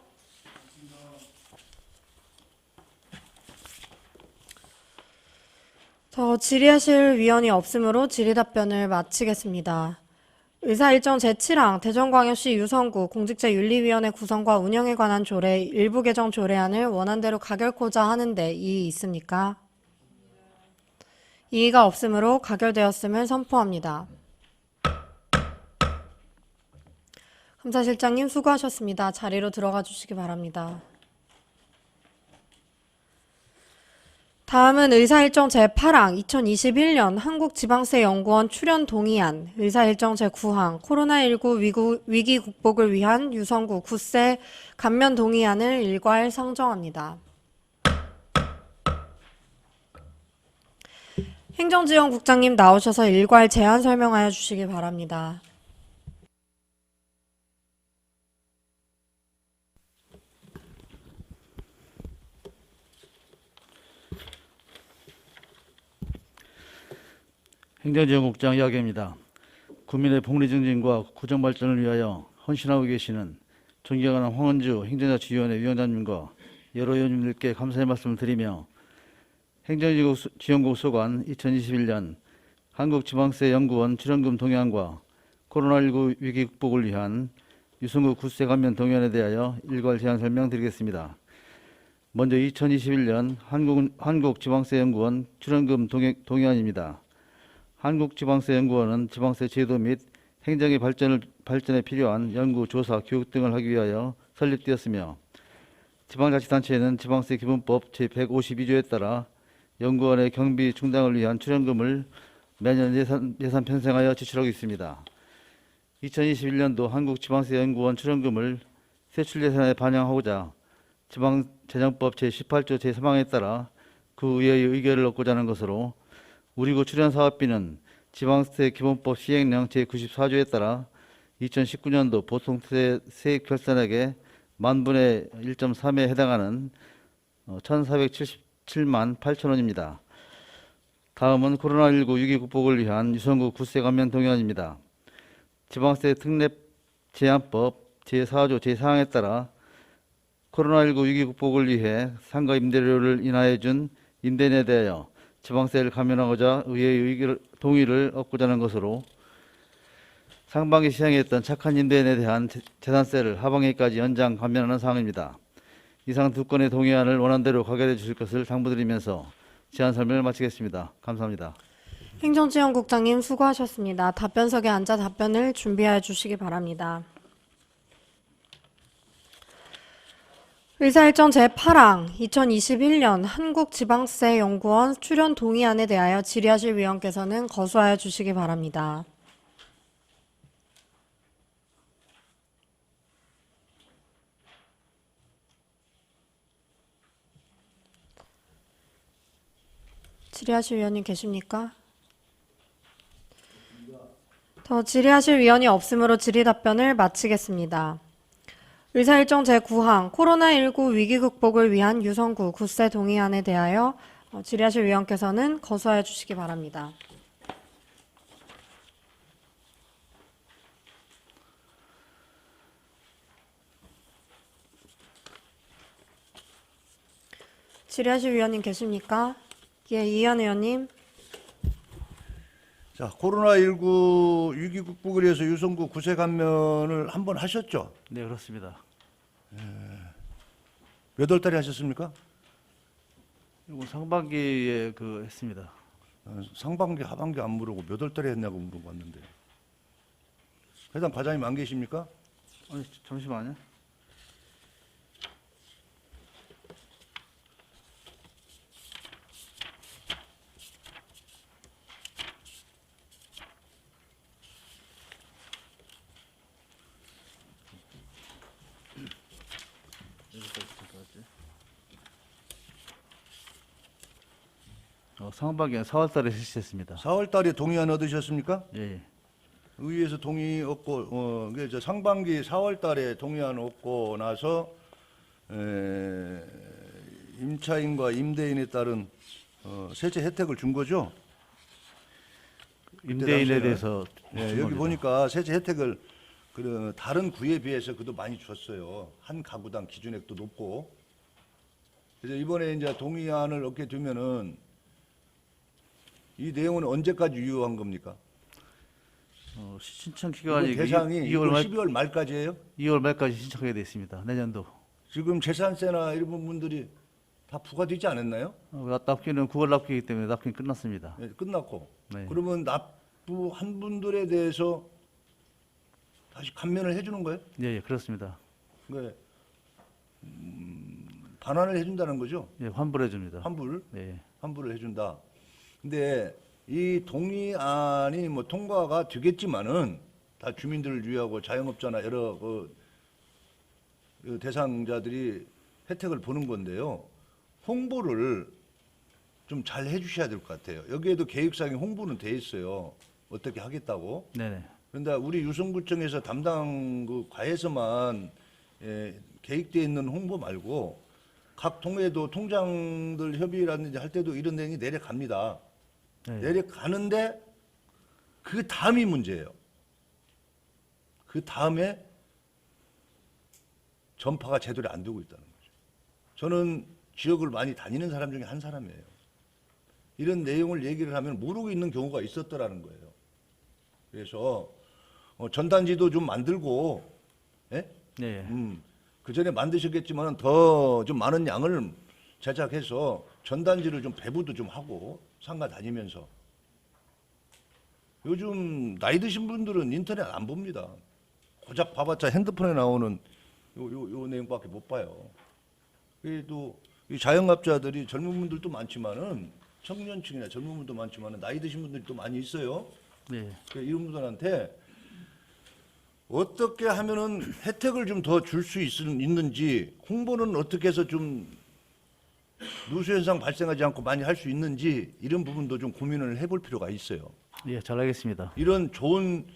Speaker 1: 더 질의하실 위원이 없으므로 질의답변을 마치겠습니다. 의사일정 제7항 대전광역시 유성구 공직자윤리위원회 구성과 운영에 관한 조례 일부 개정 조례안을 원안대로 가결코자 하는데 이의 있습니까? 이의가 없으므로 가결되었음을 선포합니다. 감사실장님 수고하셨습니다. 자리로 들어가 주시기 바랍니다. 다음은 의사일정 제8항 2021년 한국지방세연구원 출연 동의안, 의사일정 제9항 코로나19 위기 극복을 위한 유성구 구세 감면 동의안을 일괄 상정합니다. 행정지원국장님 나오셔서 일괄 제안 설명하여 주시기 바랍니다.
Speaker 9: 행정지원국장 이야기입니다. 국민의 복리 증진과 구정 발전을 위하여 헌신하고 계시는 존경하는 황원주 행정자치위원회 위원장님과 여러 의원님들께 감사의 말씀을 드리며 행정지원국 소관 2021년 한국지방세연구원 출연금 동의안과 코로나19 위기 극복을 위한 유성구 구세 감면 동의안에 대하여 일괄 제안 설명드리겠습니다. 먼저 2021년 한국지방세연구원 출연금 동의안입니다. 한국지방세연구원은 지방세 제도 및 행정의 발전에 필요한 연구, 조사, 교육 등을 하기 위하여 설립되었으며 지방자치단체에는 지방세 기본법 제152조에 따라 연구원의 경비 충당을 위한 출연금을 매년 예산 편성하여 지출하고 있습니다. 2021년도 한국지방세연구원 출연금을 세출예산에 반영하고자 지방재정법 제18조 제3항에 따라 그 의회의 의결을 얻고자 하는 것으로 우리구 출연사업비는 지방세 기본법 시행령 제94조에 따라 2019년도 보통세 세액 결산액의 만분의 1.3에 해당하는 1,477만 8천원입니다. 다음은 코로나19 위기 극복을 위한 유성구 구세 감면 동의안입니다. 지방세 특례 제한법 제4조 제4항에 따라 코로나19 위기 극복을 위해 상가 임대료를 인하해 준 임대인에 대하여 지방세를 감면하고자 의회의 동의를 얻고자 하는 것으로 상반기 시행했던 착한 임대인에 대한 재산세를 하반기까지 연장 감면하는 사항입니다. 이상 두 건의 동의안을 원안대로 가결해 주실 것을 당부드리면서 제안 설명을 마치겠습니다. 감사합니다.
Speaker 1: 행정지원국장님 수고하셨습니다. 답변석에 앉아 답변을 준비하여 주시기 바랍니다. 의사일정 제8항 2021년 한국지방세연구원 출연 동의안에 대하여 질의하실 위원께서는 거수하여 주시기 바랍니다. 질의하실 위원님 계십니까? 더 질의하실 위원이 없으므로 질의 답변을 마치겠습니다. 의사일정 제9항 코로나19 위기 극복을 위한 유성구 구세 동의안에 대하여 질의하실 위원께서는 거수하여 주시기 바랍니다. 질의하실 위원님 계십니까? 예, 이현 의원님.
Speaker 6: 자, 코로나19 위기 극복을 위해서 유성구 구세 감면을 한번 하셨죠?
Speaker 9: 네, 그렇습니다.
Speaker 6: 몇 월 달에 하셨습니까?
Speaker 9: 이거 상반기에 했습니다.
Speaker 6: 상반기, 하반기 안 물어보고 몇 월 달에 했냐고 물어봤는데. 해당 과장님 안 계십니까?
Speaker 9: 아니, 잠시만요. 상반기는 4월 달에 실시했습니다.
Speaker 6: 4월 달에 동의안 얻으셨습니까?
Speaker 9: 예, 예.
Speaker 6: 의회에서 동의 얻고 그게 저 상반기 4월 달에 동의안 얻고 나서 임차인과 임대인에 따른 세제 혜택을 준 거죠?
Speaker 9: 임대인에 대해서
Speaker 6: 네,
Speaker 9: 준
Speaker 6: 여기
Speaker 9: 겁니다.
Speaker 6: 보니까 세제 혜택을 다른 구에 비해서 그도 많이 줬어요. 한 가구당 기준액도 높고. 그래서 이번에 이제 동의안을 얻게 되면은 이 내용은 언제까지 유효한 겁니까?
Speaker 9: 신청
Speaker 6: 이거
Speaker 9: 기간이
Speaker 6: 대상이
Speaker 9: 2월 말
Speaker 6: 12월 말까지예요?
Speaker 9: 2월 말까지 신청하게 돼 있습니다. 내년도.
Speaker 6: 지금 재산세나 이런 부분들이 다 부과되지 않았나요?
Speaker 9: 납기는 9월 납기이기 때문에 납기는 끝났습니다.
Speaker 6: 네, 끝났고.
Speaker 9: 네.
Speaker 6: 그러면 납부한 분들에 대해서 다시 감면을 해주는 거예요?
Speaker 9: 예, 예, 그렇습니다.
Speaker 6: 네. 반환을 해준다는 거죠?
Speaker 9: 예, 환불해 줍니다.
Speaker 6: 환불?
Speaker 9: 네.
Speaker 6: 환불을 해준다. 근데 이 동의안이 뭐 통과가 되겠지만은 다 주민들을 위하고 자영업자나 여러 그 대상자들이 혜택을 보는 건데요. 홍보를 좀 잘 해주셔야 될 것 같아요. 여기에도 계획상에 홍보는 돼 있어요. 어떻게 하겠다고.
Speaker 9: 네네.
Speaker 6: 그런데 우리 유성구청에서 담당 그 과에서만 계획되어 있는 홍보 말고 각 동에도 통장들 협의라든지 할 때도 이런 내용이 내려갑니다.
Speaker 9: 네.
Speaker 6: 내려가는데 그 다음이 문제예요. 그 다음에 전파가 제대로 안 되고 있다는 거죠. 저는 지역을 많이 다니는 사람 중에 한 사람이에요. 이런 내용을 얘기를 하면 모르고 있는 경우가 있었더라는 거예요. 그래서 전단지도 좀 만들고, 예?
Speaker 9: 네.
Speaker 6: 그 전에 만드셨겠지만 더 좀 많은 양을 제작해서 전단지를 좀 배부도 좀 하고 상가 다니면서. 요즘 나이 드신 분들은 인터넷 안 봅니다. 고작 봐봤자 핸드폰에 나오는 요 내용밖에 못 봐요. 그래도 이 자영업자들이 젊은 분들도 많지만은 청년층이나 젊은 분도 많지만은 나이 드신 분들이 또 많이 있어요.
Speaker 9: 네.
Speaker 6: 그래서 이런 분들한테 어떻게 하면은 혜택을 좀 더 줄 수 있는지, 홍보는 어떻게 해서 좀 누수 현상 발생하지 않고 많이 할 수 있는지 이런 부분도 좀 고민을 해볼 필요가 있어요.
Speaker 9: 예, 잘 알겠습니다.
Speaker 6: 이런 좋은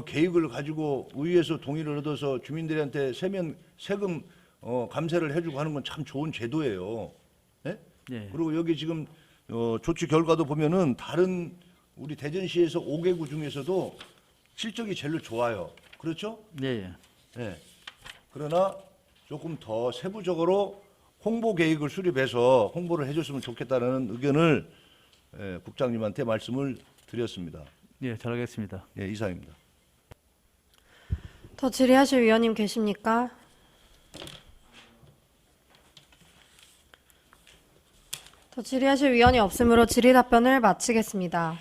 Speaker 6: 계획을 가지고 의회에서 동의를 얻어서 주민들한테 세금 감세를 해주고 하는 건 참 좋은 제도예요. 네?
Speaker 9: 예.
Speaker 6: 그리고 여기 지금 조치 결과도 보면은 다른 우리 대전시에서 5개구 중에서도 실적이 제일 좋아요. 그렇죠?
Speaker 9: 예, 예.
Speaker 6: 네. 그러나 조금 더 세부적으로 홍보 계획을 수립해서 홍보를 해줬으면 좋겠다는 의견을 국장님한테 말씀을 드렸습니다.
Speaker 9: 예, 잘 알겠습니다.
Speaker 6: 예, 이상입니다.
Speaker 1: 더 질의하실 위원님 계십니까? 더 질의하실 위원이 없으므로 질의 답변을 마치겠습니다.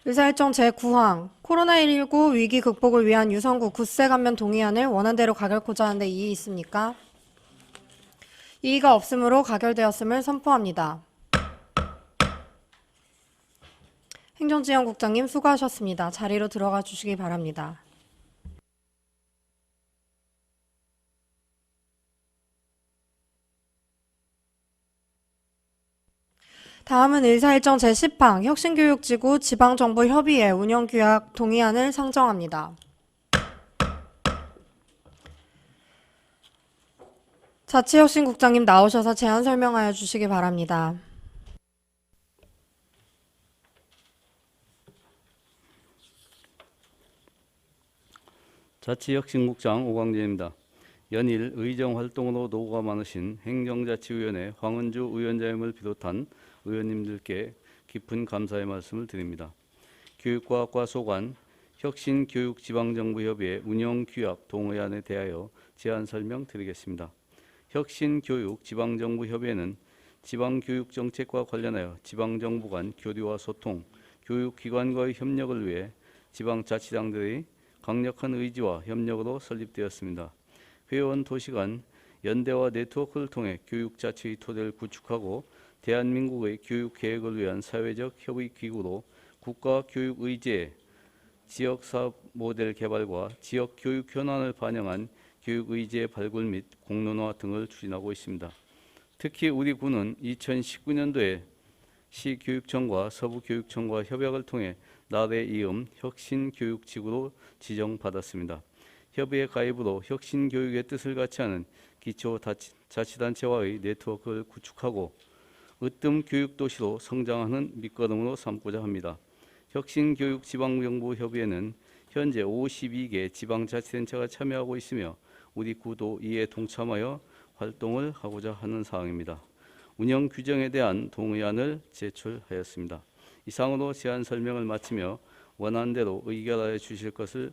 Speaker 1: 의사일정 제9항 코로나19 위기 극복을 위한 유성구 구세 감면 동의안을 원안대로 가결코자 하는데 이의 있습니까? 이의가 없으므로 가결되었음을 선포합니다. 행정지원국장님 수고하셨습니다. 자리로 들어가 주시기 바랍니다. 다음은 의사일정 제10항 혁신교육지구 지방정부협의회 운영규약 동의안을 상정합니다. 자치혁신국장님 나오셔서 제안 설명하여 주시기 바랍니다.
Speaker 10: 자치혁신국장 오광재입니다. 연일 의정 활동으로 노고가 많으신 행정자치위원회 황은주 위원장님을 비롯한 의원님들께 깊은 감사의 말씀을 드립니다. 교육과학과 소관 혁신교육지방정부협의회 운영규약 동의안에 대하여 제안 설명드리겠습니다. 혁신교육지방정부협의회는 지방교육정책과 관련하여 지방정부 간 교류와 소통, 교육기관과의 협력을 위해 지방자치당들의 강력한 의지와 협력으로 설립되었습니다. 회원 도시 간 연대와 네트워크를 통해 교육자치의 토대를 구축하고 대한민국의 교육계획을 위한 사회적 협의기구로 국가교육의제, 지역사업 모델 개발과 지역교육 현안을 반영한 교육의제 발굴 및 공론화 등을 추진하고 있습니다. 특히 우리 군은 2019년도에 시교육청과 서부교육청과 협약을 통해 나래 이음 혁신교육지구로 지정받았습니다. 협의회 가입으로 혁신교육의 뜻을 같이 하는 기초자치단체와의 네트워크를 구축하고 으뜸 교육도시로 성장하는 밑거름으로 삼고자 합니다. 혁신교육지방정부협의회는 현재 52개 지방자치단체가 참여하고 있으며 우리 구도 이에 동참하여 활동을 하고자 하는 사항입니다. 운영 규정에 대한 동의안을 제출하였습니다. 이상으로 제안 설명을 마치며 원하는 대로 의결하여 주실 것을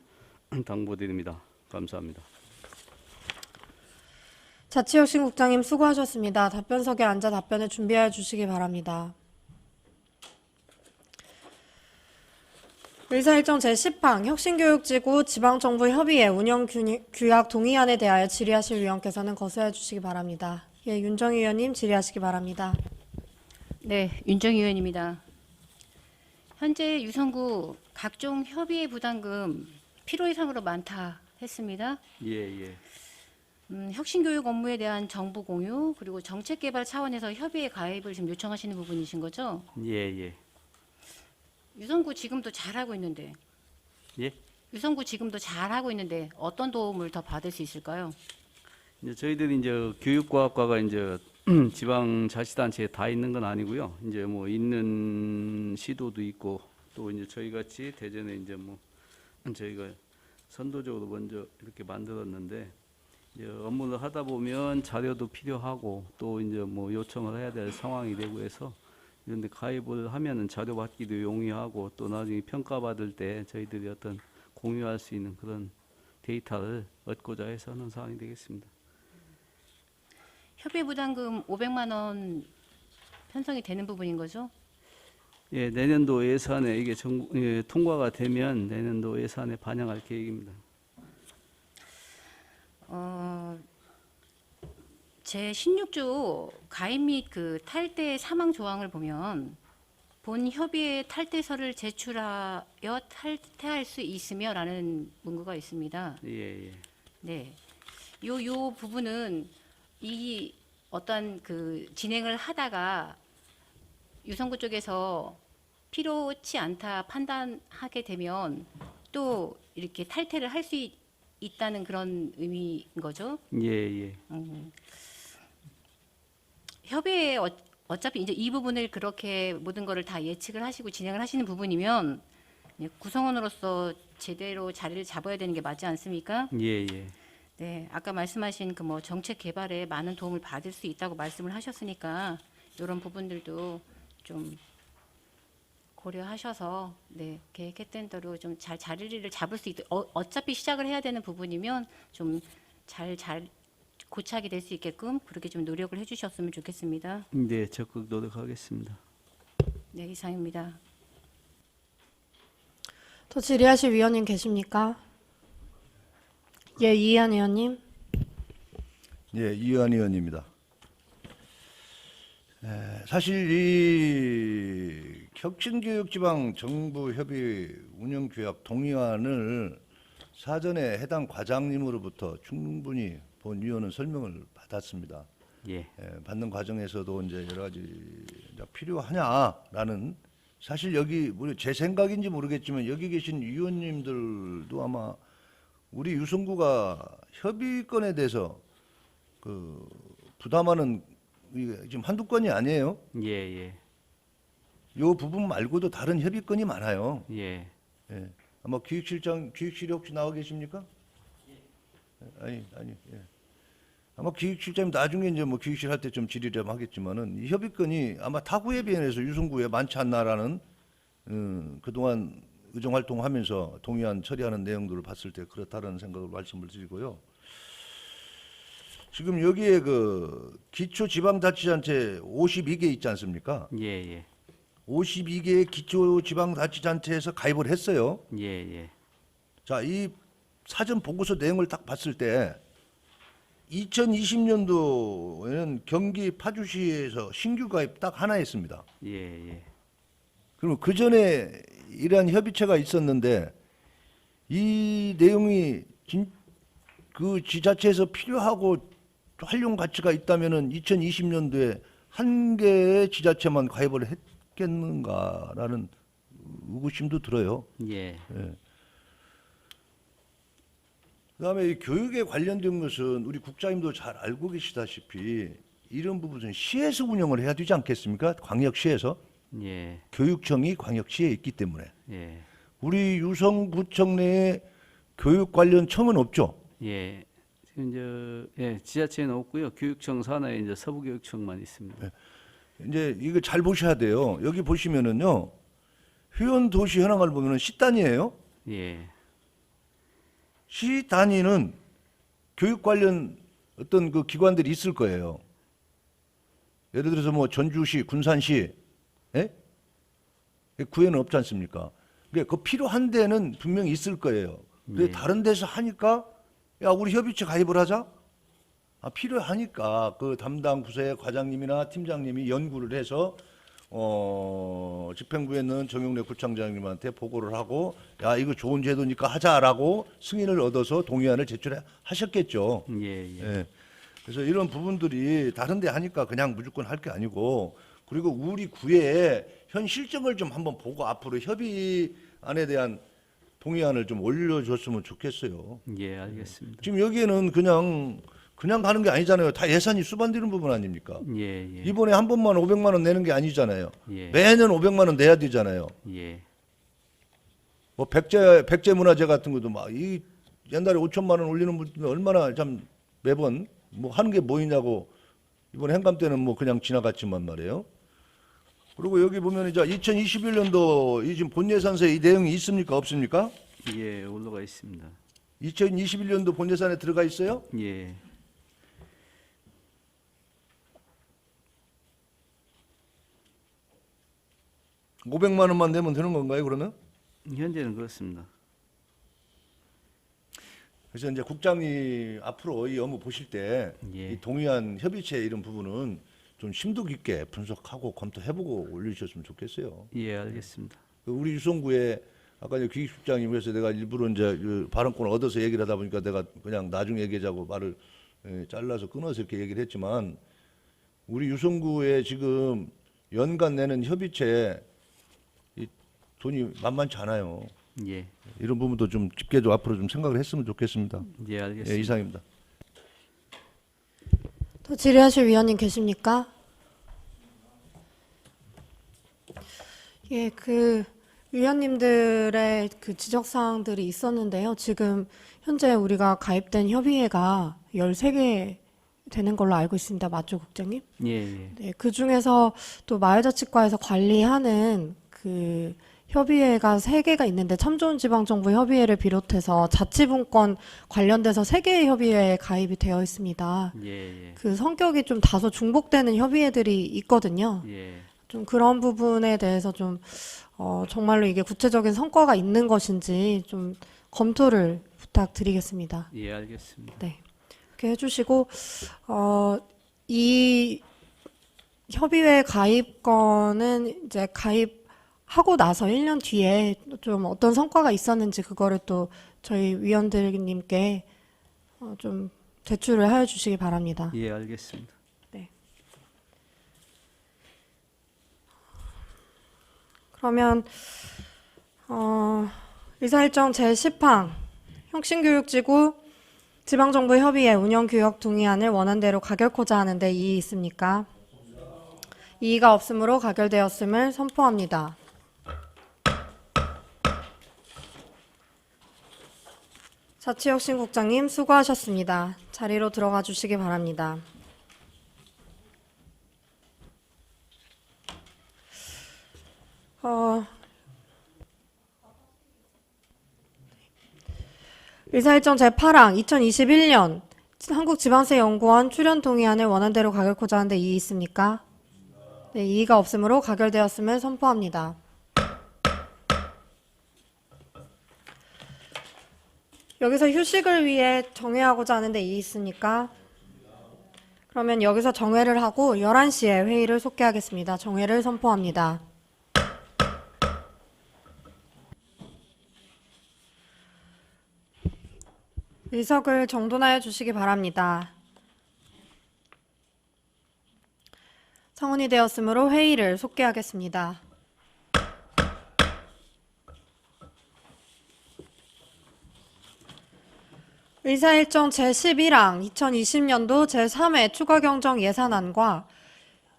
Speaker 10: 당부드립니다. 감사합니다.
Speaker 1: 자치혁신국장님 수고하셨습니다. 답변석에 앉아 답변을 준비하여 주시기 바랍니다. 의사일정 제10항 혁신교육지구 지방정부협의회 운영규약 동의안에 대하여 질의하실 위원께서는 거부해 주시기 바랍니다. 예, 윤정희 의원님 질의하시기 바랍니다.
Speaker 3: 네, 윤정희 의원입니다. 현재 유성구 각종 협의회 부담금 필요 이상으로 많다 했습니다.
Speaker 10: 예.
Speaker 3: 혁신교육 업무에 대한 정보 공유 그리고 정책 개발 차원에서 협의회 가입을 지금 요청하시는 부분이신 거죠?
Speaker 10: 예.
Speaker 3: 유성구 지금도 잘하고 있는데.
Speaker 10: 예?
Speaker 3: 유성구 지금도 잘하고 있는데 어떤 도움을 더 받을 수 있을까요?
Speaker 10: 이제 저희들이 이제 교육과학과가 이제 지방자치단체에 다 있는 건 아니고요. 이제 뭐 있는 시도도 있고 또 이제 저희 같이 대전에 이제 뭐 저희가 선도적으로 먼저 이렇게 만들었는데 이제 업무를 하다 보면 자료도 필요하고 또 이제 뭐 요청을 해야 될 상황이 되고 해서 이런데 가입을 하면은 자료 받기도 용이하고 또 나중에 평가받을 때 저희들이 어떤 공유할 수 있는 그런 데이터를 얻고자 해서 하는 사항이 되겠습니다.
Speaker 3: 협의회 부담금 500만 원 편성이 되는 부분인 거죠?
Speaker 10: 예, 내년도 예산에 이게 통과가 되면 내년도 예산에 반영할 계획입니다.
Speaker 3: 제 16조 가입 및 그 탈퇴 사망 조항을 보면 본 협의회 탈퇴서를 제출하여 탈퇴할 수 있으며라는 문구가 있습니다.
Speaker 10: 예.
Speaker 3: 네, 요 부분은 이 어떤 그 진행을 하다가 유성구 쪽에서 필요치 않다 판단하게 되면 또 이렇게 탈퇴를 할 수 있다는 그런 의미인 거죠.
Speaker 10: 예.
Speaker 3: 협의회 어차피 이제 이 부분을 그렇게 모든 거를 다 예측을 하시고 진행을 하시는 부분이면 구성원으로서 제대로 자리를 잡아야 되는 게 맞지 않습니까?
Speaker 10: 예.
Speaker 3: 네, 아까 말씀하신 그 뭐 정책 개발에 많은 도움을 받을 수 있다고 말씀을 하셨으니까 이런 부분들도 좀 고려하셔서 네, 계획했던 대로 좀 잘 자리를 잡을 수 있도록 어차피 시작을 해야 되는 부분이면 좀 잘 고착이 될 수 있게끔 그렇게 좀 노력을 해주셨으면 좋겠습니다.
Speaker 10: 네, 적극 노력하겠습니다.
Speaker 3: 네, 이상입니다.
Speaker 1: 더 질의하실 위원님 계십니까? 예, 이희한 의원님.
Speaker 6: 예, 이완 의원입니다. 사실 이 혁신교육지방정부협의 운영규약 동의안을 사전에 해당 과장님으로부터 충분히 본 위원은 설명을 받았습니다.
Speaker 10: 예.
Speaker 6: 받는 과정에서도 이제 여러 가지 이제 필요하냐라는 사실 여기 제 생각인지 모르겠지만 여기 계신 위원님들도 아마 우리 유성구가 협의건에 대해서 그 부담하는 지금 한두 건이 아니에요.
Speaker 10: 예.
Speaker 6: 요 부분 말고도 다른 협의건이 많아요.
Speaker 10: 예.
Speaker 6: 아마 기획실에 혹시 나와 계십니까? 아니. 예. 아마 기획실장님 나중에 이제 뭐 기획실 할 때 좀 질의를 하겠지만은 이 협의건이 아마 타구에 비해서 유성구에 많지 않나라는 그동안 의정 활동하면서 동의안 처리하는 내용들을 봤을 때 그렇다는 생각을 말씀을 드리고요. 지금 여기에 그 기초지방자치단체 52개 있지 않습니까?
Speaker 10: 예, 예.
Speaker 6: 52개의 기초지방자치단체에서 가입을 했어요.
Speaker 10: 예, 예.
Speaker 6: 자, 이 사전 보고서 내용을 딱 봤을 때 2020년도에는 경기 파주시에서 신규 가입 딱 하나 했습니다.
Speaker 10: 예, 예.
Speaker 6: 그럼 그 전에 이러한 협의체가 있었는데 이 내용이 그 지자체에서 필요하고 활용 가치가 있다면은 2020년도에 한 개의 지자체만 가입을 했겠는가라는 의구심도 들어요.
Speaker 10: 예.
Speaker 6: 그다음에 이 교육에 관련된 것은 우리 국장님도 잘 알고 계시다시피 이런 부분은 시에서 운영을 해야 되지 않겠습니까? 광역시에서
Speaker 10: 예.
Speaker 6: 교육청이 광역시에 있기 때문에
Speaker 10: 예.
Speaker 6: 우리 유성구청 내에 교육 관련 청은 없죠.
Speaker 10: 예. 지금 예, 지자체는 없고요. 교육청 산하에 이제 서부교육청만 있습니다.
Speaker 6: 이제 이거 잘 보셔야 돼요. 여기 보시면은요, 회원 도시 현황을 보면은 시 단위예요.
Speaker 10: 예.
Speaker 6: 시 단위는 교육 관련 어떤 그 기관들이 있을 거예요. 예를 들어서 뭐 전주시, 군산시, 예? 구에는 없지 않습니까? 그러니까 그 필요한 데는 분명히 있을 거예요. 근데
Speaker 10: 예.
Speaker 6: 다른 데서 하니까 야 우리 협의체 가입을 하자. 아, 필요하니까 그 담당 부서의 과장님이나 팀장님이 연구를 해서 집행부에 있는 정용래 구청장님한테 보고를 하고 야 이거 좋은 제도니까 하자라고 승인을 얻어서 동의안을 제출하셨겠죠.
Speaker 10: 예, 예.
Speaker 6: 예. 그래서 이런 부분들이 다른 데 하니까 그냥 무조건 할 게 아니고 그리고 우리 구에 현 실정을 좀 한번 보고 앞으로 협의안에 대한 동의안을 좀 올려줬으면 좋겠어요.
Speaker 10: 예, 알겠습니다.
Speaker 6: 지금 여기에는 그냥 가는 게 아니잖아요. 다 예산이 수반되는 부분 아닙니까?
Speaker 10: 예, 예.
Speaker 6: 이번에 한 번만 500만 원 내는 게 아니잖아요.
Speaker 10: 예.
Speaker 6: 매년 500만 원 내야 되잖아요.
Speaker 10: 예.
Speaker 6: 뭐 백제 문화재 같은 것도 막 이 옛날에 5천만 원 올리는 분들 얼마나 참 매번 뭐 하는 게 뭐이냐고 이번 행감 때는 뭐 그냥 지나갔지만 말이에요. 그리고 여기 보면 이제 2021년도 이 지금 본예산서에 이 내용이 있습니까? 없습니까?
Speaker 10: 예, 올라가 있습니다.
Speaker 6: 2021년도 본예산에 들어가 있어요?
Speaker 10: 예.
Speaker 6: (500만 원만) 내면 되는 건가요, 그러면?
Speaker 10: 현재는 그렇습니다.
Speaker 6: 그래서 이제 국장이 앞으로 이 업무 보실 때
Speaker 10: 예.
Speaker 6: 이 동의안 협의체 이런 부분은 좀 심도 깊게 분석하고 검토해보고 올리셨으면 좋겠어요.
Speaker 10: 예, 알겠습니다.
Speaker 6: 우리 유성구에 아까 이제 기획실장님 그래서 내가 일부러 이제 그 발언권을 얻어서 얘기를 하다 보니까 내가 그냥 나중에 얘기하자고 말을 잘라서 끊어서 이렇게 얘기를 했지만 우리 유성구에 지금 연간 내는 협의체 이 돈이 만만치 않아요.
Speaker 10: 예.
Speaker 6: 이런 부분도 좀 집계도 앞으로 좀 생각을 했으면 좋겠습니다.
Speaker 10: 예, 알겠습니다.
Speaker 6: 예, 이상입니다.
Speaker 1: 또 질의하실 위원님 계십니까? 예, 그 위원님들의 그 지적사항들이 있었는데요. 지금 현재 우리가 가입된 협의회가 13개 되는 걸로 알고 있습니다. 맞죠, 국장님?
Speaker 10: 예, 예.
Speaker 1: 네, 그 중에서 또 마을자치과에서 관리하는 그 협의회가 3개가 있는데 참 좋은 지방정부 협의회를 비롯해서 자치분권 관련돼서 3개의 협의회에 가입이 되어 있습니다.
Speaker 10: 예, 예.
Speaker 1: 그 성격이 좀 다소 중복되는 협의회들이 있거든요.
Speaker 10: 예.
Speaker 1: 좀 그런 부분에 대해서 좀 정말로 이게 구체적인 성과가 있는 것인지 좀 검토를 부탁드리겠습니다.
Speaker 10: 예, 알겠습니다.
Speaker 1: 네, 이렇게 해주시고 이 협의회 가입권은 이제 가입하고 나서 1년 뒤에 좀 어떤 성과가 있었는지 그거를 또 저희 위원들님께 좀 제출을 해 주시기 바랍니다.
Speaker 10: 예, 알겠습니다.
Speaker 1: 그러면 의사일정 제10항 혁신교육지구 지방정부협의회 운영규역 동의안을 원안대로 가결코자 하는데 이의 있습니까? 이의가 없으므로 가결되었음을 선포합니다. 자치혁신국장님 수고하셨습니다. 자리로 들어가 주시기 바랍니다. 의사일정 제8항 2021년 한국지방세연구원 출연 동의안을 원안대로 가결코자 하는데 이의 있습니까? 네, 이의가 없으므로 가결되었음을 선포합니다. 여기서 휴식을 위해 정회하고자 하는데 이의 있습니까? 그러면 여기서 정회를 하고 11시에 회의를 속개하겠습니다. 정회를 선포합니다. 의석을 정돈하여 주시기 바랍니다. 성원이 되었으므로 회의를 속개하겠습니다. 의사일정 제11항 2020년도 제3회 추가경정 예산안과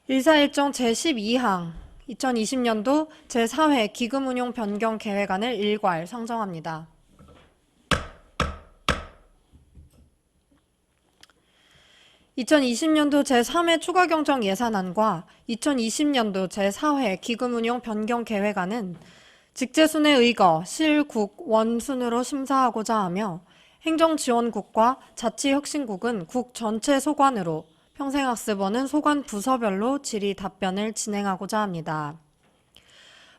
Speaker 1: 의사일정 제12항 2020년도 제4회 기금운용 변경 계획안을 일괄 상정합니다. (2020년도) 제3회 추가경정 예산안과 (2020년도) 제4회 기금운용 변경 계획안은 직제순회 의거 실국 원순으로 심사하고자 하며 행정지원국과 자치혁신국은 국 전체 소관으로 평생학습원은 소관 부서별로 질의 답변을 진행하고자 합니다.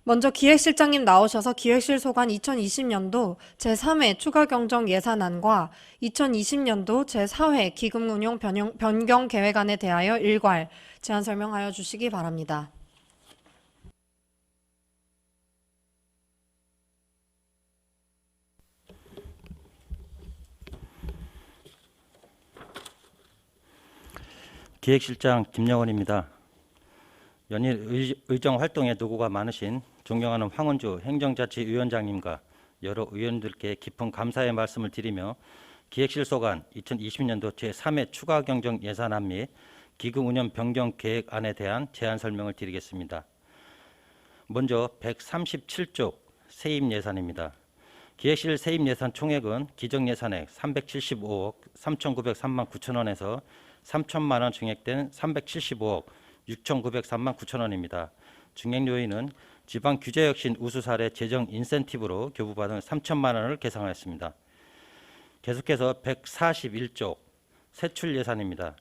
Speaker 1: 먼저 기획실장님 나오셔서 기획실 소관 2020년도 제3회 추가경정 예산안과 2020년도 제4회 기금운용 변경 계획안에 대하여 일괄 제안 설명하여 주시기 바랍니다.
Speaker 11: 기획실장 김영원입니다. 연일 의정 활동에 노고가 많으신 존경하는 황운주 행정자치위원장님과 여러 의원들께 깊은 감사의 말씀을 드리며 기획실 소관 2020년도 제3회 추가경정 예산안 및 기금운용 변경 계획안에 대한 제안 설명을 드리겠습니다. 먼저 137조 세입 예산입니다. 기획실 세입 예산 총액은 기정 예산액 375억 3,903만 9천 원에서 3천만 원 증액된 375억 6,903만 9천 원입니다. 증액 요인은 지방 규제혁신 우수 사례 재정 인센티브로 교부받은 3천만 원을 계상하였습니다. 계속해서 141조 세출 예산입니다.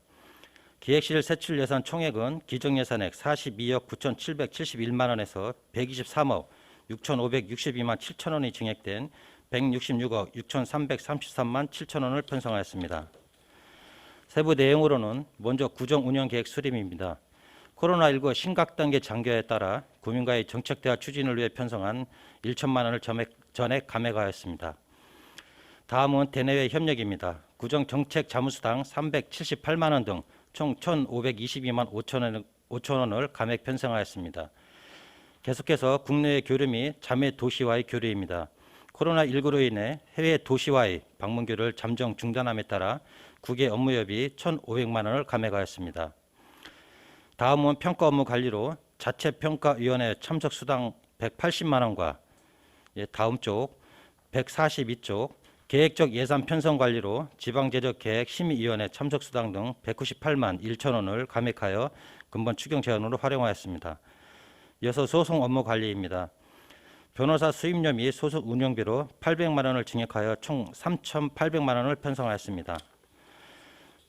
Speaker 11: 기획실 세출 예산 총액은 기정 예산액 42억 9,771만 원에서 123억 6,562만 7천 원이 증액된 166억 6,333만 7천 원을 편성하였습니다. 세부 내용으로는 먼저 구정운영계획 수립입니다. 코로나19 심각단계 장기화에 따라 국민과의 정책 대화 추진을 위해 편성한 1천만 원을 전액 감액하였습니다. 다음은 대내외 협력입니다. 구정정책자문수당 378만 원 등 총 1,522만 5천 원을 감액 편성하였습니다. 계속해서 국내외 교류 및 자매 도시와의 교류입니다. 코로나19로 인해 해외 도시와의 방문교류를 잠정 중단함에 따라 국외 업무협의 1,500만 원을 감액하였습니다. 다음은 평가 업무 관리로 자체평가위원회 참석 수당 180만 원과 다음 쪽 142쪽 계획적 예산 편성 관리로 지방재정계획 심의위원회 참석 수당 등 198만 1천 원을 감액하여 근본 추경 재원으로 활용하였습니다. 이어서 소송 업무 관리입니다. 변호사 수임료 및 소송 운영비로 800만 원을 증액하여 총 3,800만 원을 편성하였습니다.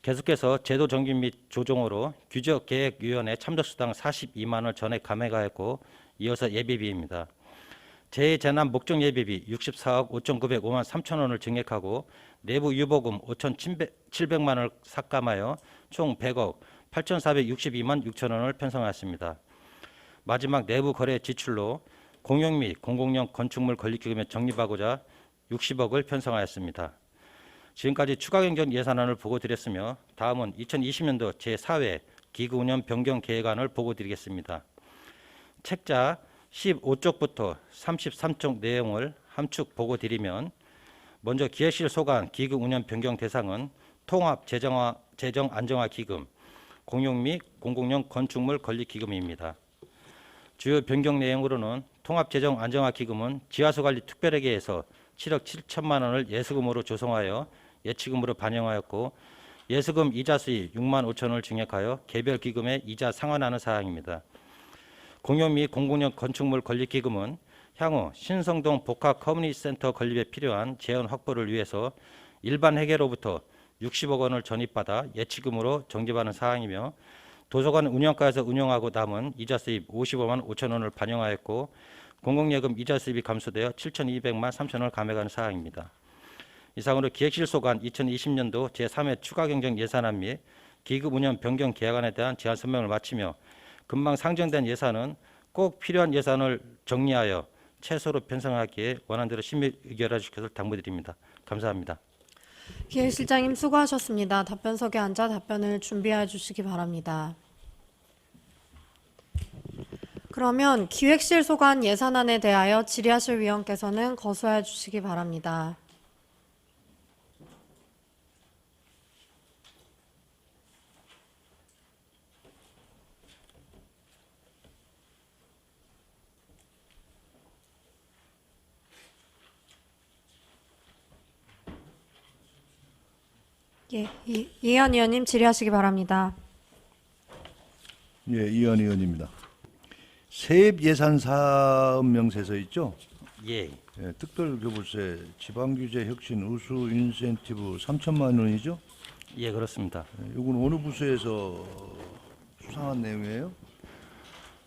Speaker 11: 계속해서 제도 정비 및 조정으로 규제계획위원회 참석수당 42만 원을 전액 감액하였고 이어서 예비비입니다. 재해재난 목적 예비비 64억 5,905만 3천 원을 증액하고 내부 유보금 5,700만 원을 삭감하여 총 100억 8,462만 6천 원을 편성하였습니다. 마지막 내부 거래 지출로 공용 및 공공용 건축물 건립기금에 적립하고자 60억을 편성하였습니다. 지금까지 추가경정 예산안을 보고드렸으며 다음은 2020년도 제4회 기금운용 변경 계획안을 보고드리겠습니다. 책자 15쪽부터 33쪽 내용을 함축 보고드리면 먼저 기획실 소관 기금운용 변경 대상은 통합 재정 안정화 기금, 공용 및 공공용 건축물 건립기금입니다. 주요 변경 내용으로는 통합 재정 안정화 기금은 지하수 관리 특별회계에서 7억 7천만 원을 예수금으로 조성하여 예치금으로 반영하였고 예수금 이자 수입 6만 5천 원을 증액하여 개별 기금에 이자 상환하는 사항입니다. 공용 및 공공용 건축물 건립 기금은 향후 신성동 복합 커뮤니티 센터 건립에 필요한 재원 확보를 위해서 일반 회계로부터 60억 원을 전입받아 예치금으로 정지하는 사항이며 도서관 운영가에서 운영하고 남은 이자 수입 55만 5천 원을 반영하였고 공공예금 이자 수입이 감소되어 7,200만 3천 원을 감액하는 사항입니다. 이상으로 기획실소관 2020년도 제3회 추가경정 예산안 및 기금 운영 변경 계약안에 대한 제안 설명을 마치며 금방 상정된 예산은 꼭 필요한 예산을 정리하여 최소로 편성하기에 원안대로 심의 의결해 주실 것을 당부드립니다. 감사합니다.
Speaker 1: 기획실장님 수고하셨습니다. 답변석에 앉아 답변을 준비해 주시기 바랍니다. 그러면 기획실 소관 예산안에 대하여 질의하실 위원께서는 거수해 주시기 바랍니다. 예, 이현 의원님 질의하시기 바랍니다.
Speaker 6: 예, 이현 의원입니다. 세입 예산 사업 명세서 있죠?
Speaker 11: 예,
Speaker 6: 예, 특별교부세, 지방규제 혁신 우수 인센티브 3천만 원이죠?
Speaker 11: 예 그렇습니다.
Speaker 6: 예, 이건 어느 부서에서 수상한 내용이에요?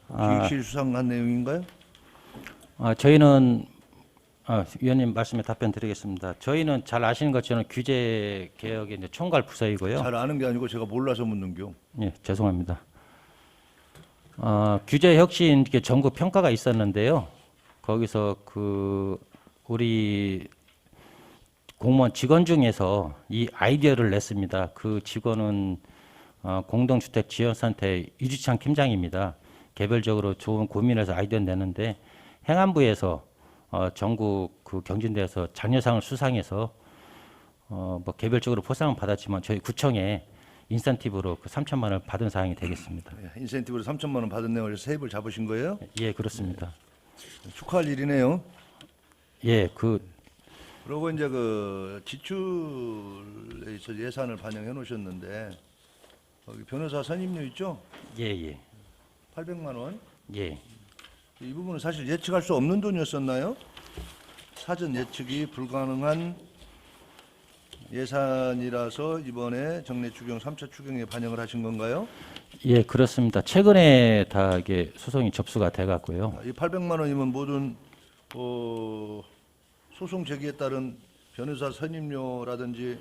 Speaker 11: 아,
Speaker 6: 기획실 수상한 내용인가요?
Speaker 11: 저희는 위원님 말씀에 답변 드리겠습니다. 저희는 잘 아시는 것처럼 규제 개혁의 이제 총괄 부서이고요.
Speaker 6: 잘 아는 게 아니고 제가 몰라서 묻는겨.
Speaker 11: 예, 죄송합니다. 규제 혁신 정부 평가가 있었는데요. 거기서 우리 공무원 직원 중에서 이 아이디어를 냈습니다. 그 직원은 공동주택 지원센터의 유지창 팀장입니다. 개별적으로 좋은 고민해서 아이디어를 내는데 행안부에서 전국 경진대에서 장려상을 수상해서 뭐 개별적으로 포상은 받았지만 저희 구청에 인센티브로 3천만 원을 받은 사항이 되겠습니다.
Speaker 6: 예, 인센티브로 3천만 원 받은 내용을 세입을 잡으신 거예요?
Speaker 11: 예, 그렇습니다.
Speaker 6: 축하할 일이네요.
Speaker 11: 예,
Speaker 6: 그리고 이제 지출에 있어 예산을 반영해 놓으셨는데 거기 변호사 선임료 있죠?
Speaker 11: 예,
Speaker 6: 800만 원.
Speaker 11: 예.
Speaker 6: 이 부분은 사실 예측할 수 없는 돈이었었나요? 사전 예측이 불가능한 예산이라서 이번에 정례 추경 3차 추경에 반영을 하신 건가요?
Speaker 11: 예, 그렇습니다. 최근에 다 이게 소송이 접수가 돼 갖고요.
Speaker 6: 이 800만 원이면 모든 소송 제기에 따른 변호사 선임료라든지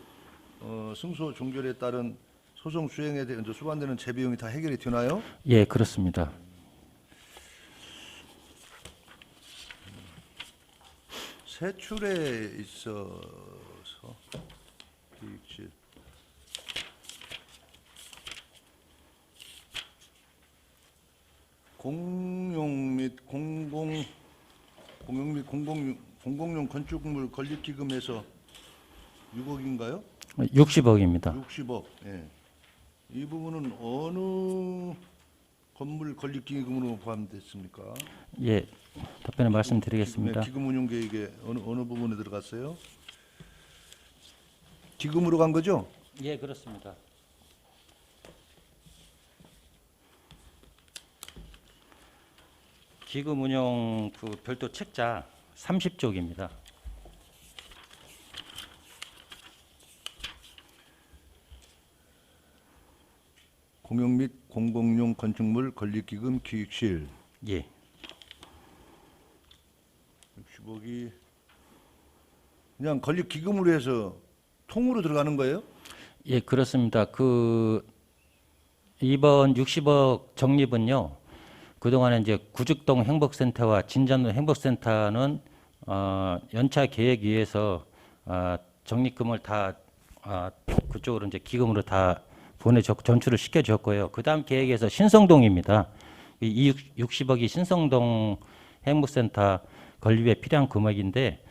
Speaker 6: 승소 종결에 따른 소송 수행에 대한 수반되는 재비용이 다 해결이 되나요?
Speaker 11: 예, 그렇습니다.
Speaker 6: 세출에 있어서 기획실 공용 및 공공용 건축물 건립기금에서 6억인가요?
Speaker 11: 60억입니다.
Speaker 6: 60억. 예. 이 부분은 어느 건물 건립기금으로 포함됐습니까?
Speaker 11: 예, 답변을 말씀드리겠습니다.
Speaker 6: 기금 운용 계획에 어느 부분에 들어갔어요? 기금으로 간 거죠?
Speaker 11: 예, 그렇습니다. 기금 운용 별도 책자 30쪽입니다.
Speaker 6: 공용 및 공공용 건축물 건립기금 기획실
Speaker 11: 예,
Speaker 6: 60억이 그냥 건립기금으로 해서 통으로 들어가는 거예요?
Speaker 11: 예, 그렇습니다. 이번 60억 적립은요. 그동안에 이제 구죽동 행복센터와 진전로 행복센터는 연차 계획 위해서 적립금을 다 그쪽으로 이제 기금으로 다 전출을 시켜줬고요. 그다음 계획에서 신성동입니다. 이 60억이 신성동 행복센터 건립에 필요한 금액인데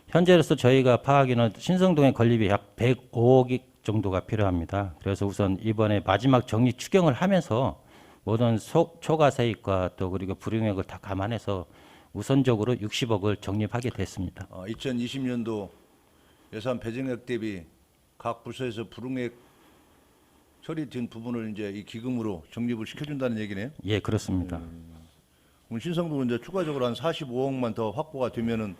Speaker 11: 현재로서 저희가 파악에는 신성동의 건립이 약 105억 정도가 필요합니다. 그래서 우선 이번에 마지막 적립 추경을 하면서 모든 초과세입과 또 그리고 불용액을 다 감안해서 우선적으로 60억을 적립하게 됐습니다.
Speaker 6: 2020년도 예산 배정액 대비 각 부서에서 불응액 처리된 부분을 이제 이 기금으로 적립을 시켜준다는 얘기네요.
Speaker 11: 예, 그렇습니다.
Speaker 6: 그럼 신성도 이제 추가적으로 한 45억만 더 확보가 되면은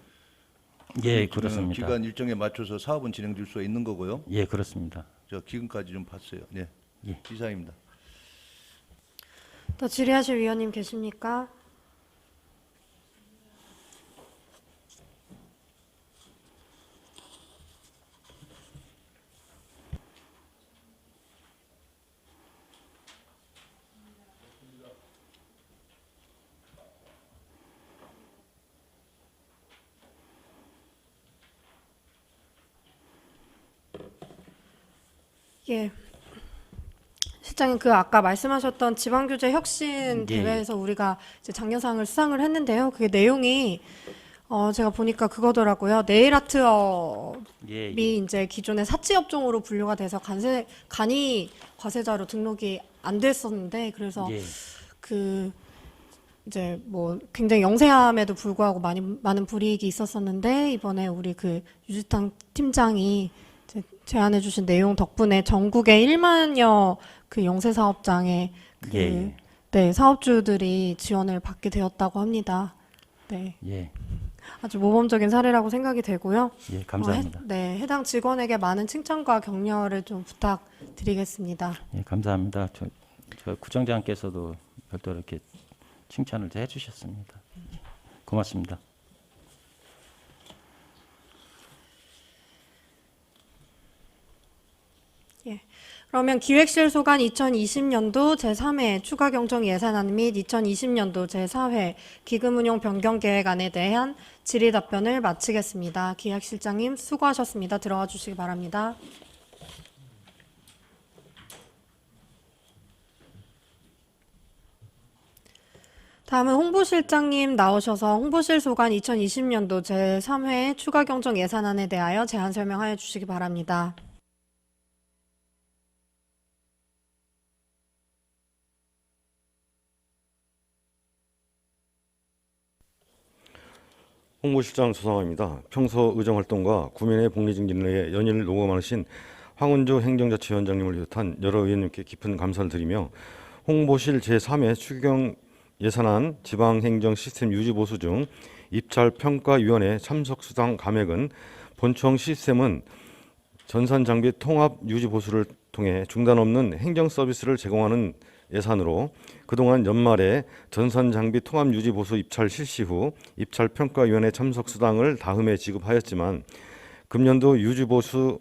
Speaker 11: 예,
Speaker 6: 그
Speaker 11: 그렇습니다.
Speaker 6: 기간 일정에 맞춰서 사업은 진행될 수가 있는 거고요.
Speaker 11: 예, 그렇습니다.
Speaker 6: 저 기금까지 좀 봤어요. 네,
Speaker 11: 예.
Speaker 6: 이상입니다.
Speaker 1: 더 질의하실 위원님 계십니까? 예. 실장님, 그 아까 말씀하셨던 지방교재 혁신
Speaker 11: 예.
Speaker 1: 대회에서 우리가 이제 장려상을 수상을 했는데요. 그게 내용이 제가 보니까 그거더라고요. 네일아트업이
Speaker 11: 예,
Speaker 1: 이제 기존의 사치업종으로 분류가 돼서 간이 과세자로 등록이 안 됐었는데, 그래서
Speaker 11: 예.
Speaker 1: 그 이제 뭐 굉장히 영세함에도 불구하고 많은 불이익이 있었었는데, 이번에 우리 그 유지탕 팀장이 이제 제안해 주신 내용 덕분에 전국에 1만여 그 영세 사업장의 그
Speaker 11: 예.
Speaker 1: 네, 사업주들이 지원을 받게 되었다고 합니다. 네.
Speaker 11: 예,
Speaker 1: 아주 모범적인 사례라고 생각이 되고요.
Speaker 11: 예, 감사합니다.
Speaker 1: 네, 해당 직원에게 많은 칭찬과 격려를 좀 부탁드리겠습니다.
Speaker 11: 예, 감사합니다. 저 구청장께서도 별도로 이렇게 칭찬을 해주셨습니다. 고맙습니다.
Speaker 1: 예. 그러면 기획실 소관 2020년도 제3회 추가 경정 예산안 및 2020년도 제4회 기금 운용 변경 계획안에 대한 질의 답변을 마치겠습니다. 기획실장님 수고하셨습니다. 들어가 주시기 바랍니다. 다음은 홍보실장님 나오셔서 홍보실 소관 2020년도 제3회 추가 경정 예산안에 대하여 제안 설명하여 주시기 바랍니다.
Speaker 5: 홍보실장 조상호입니다. 평소 의정활동과 구민의 복리 증진에 연일 노고가 많으신 황운주 행정자치위원장님을 비롯한 여러 의원님께 깊은 감사를 드리며 홍보실 제3회 추경 예산안 지방행정 시스템 유지 보수 중 입찰평가위원회 참석 수당 감액은 본청 시스템은 전산 장비 통합 유지 보수를 통해 중단 없는 행정 서비스를 제공하는 예산으로 그동안 연말에 전산 장비 통합 유지 보수 입찰 실시 후 입찰 평가위원회 참석 수당을 다음에 지급하였지만 금년도 유지 보수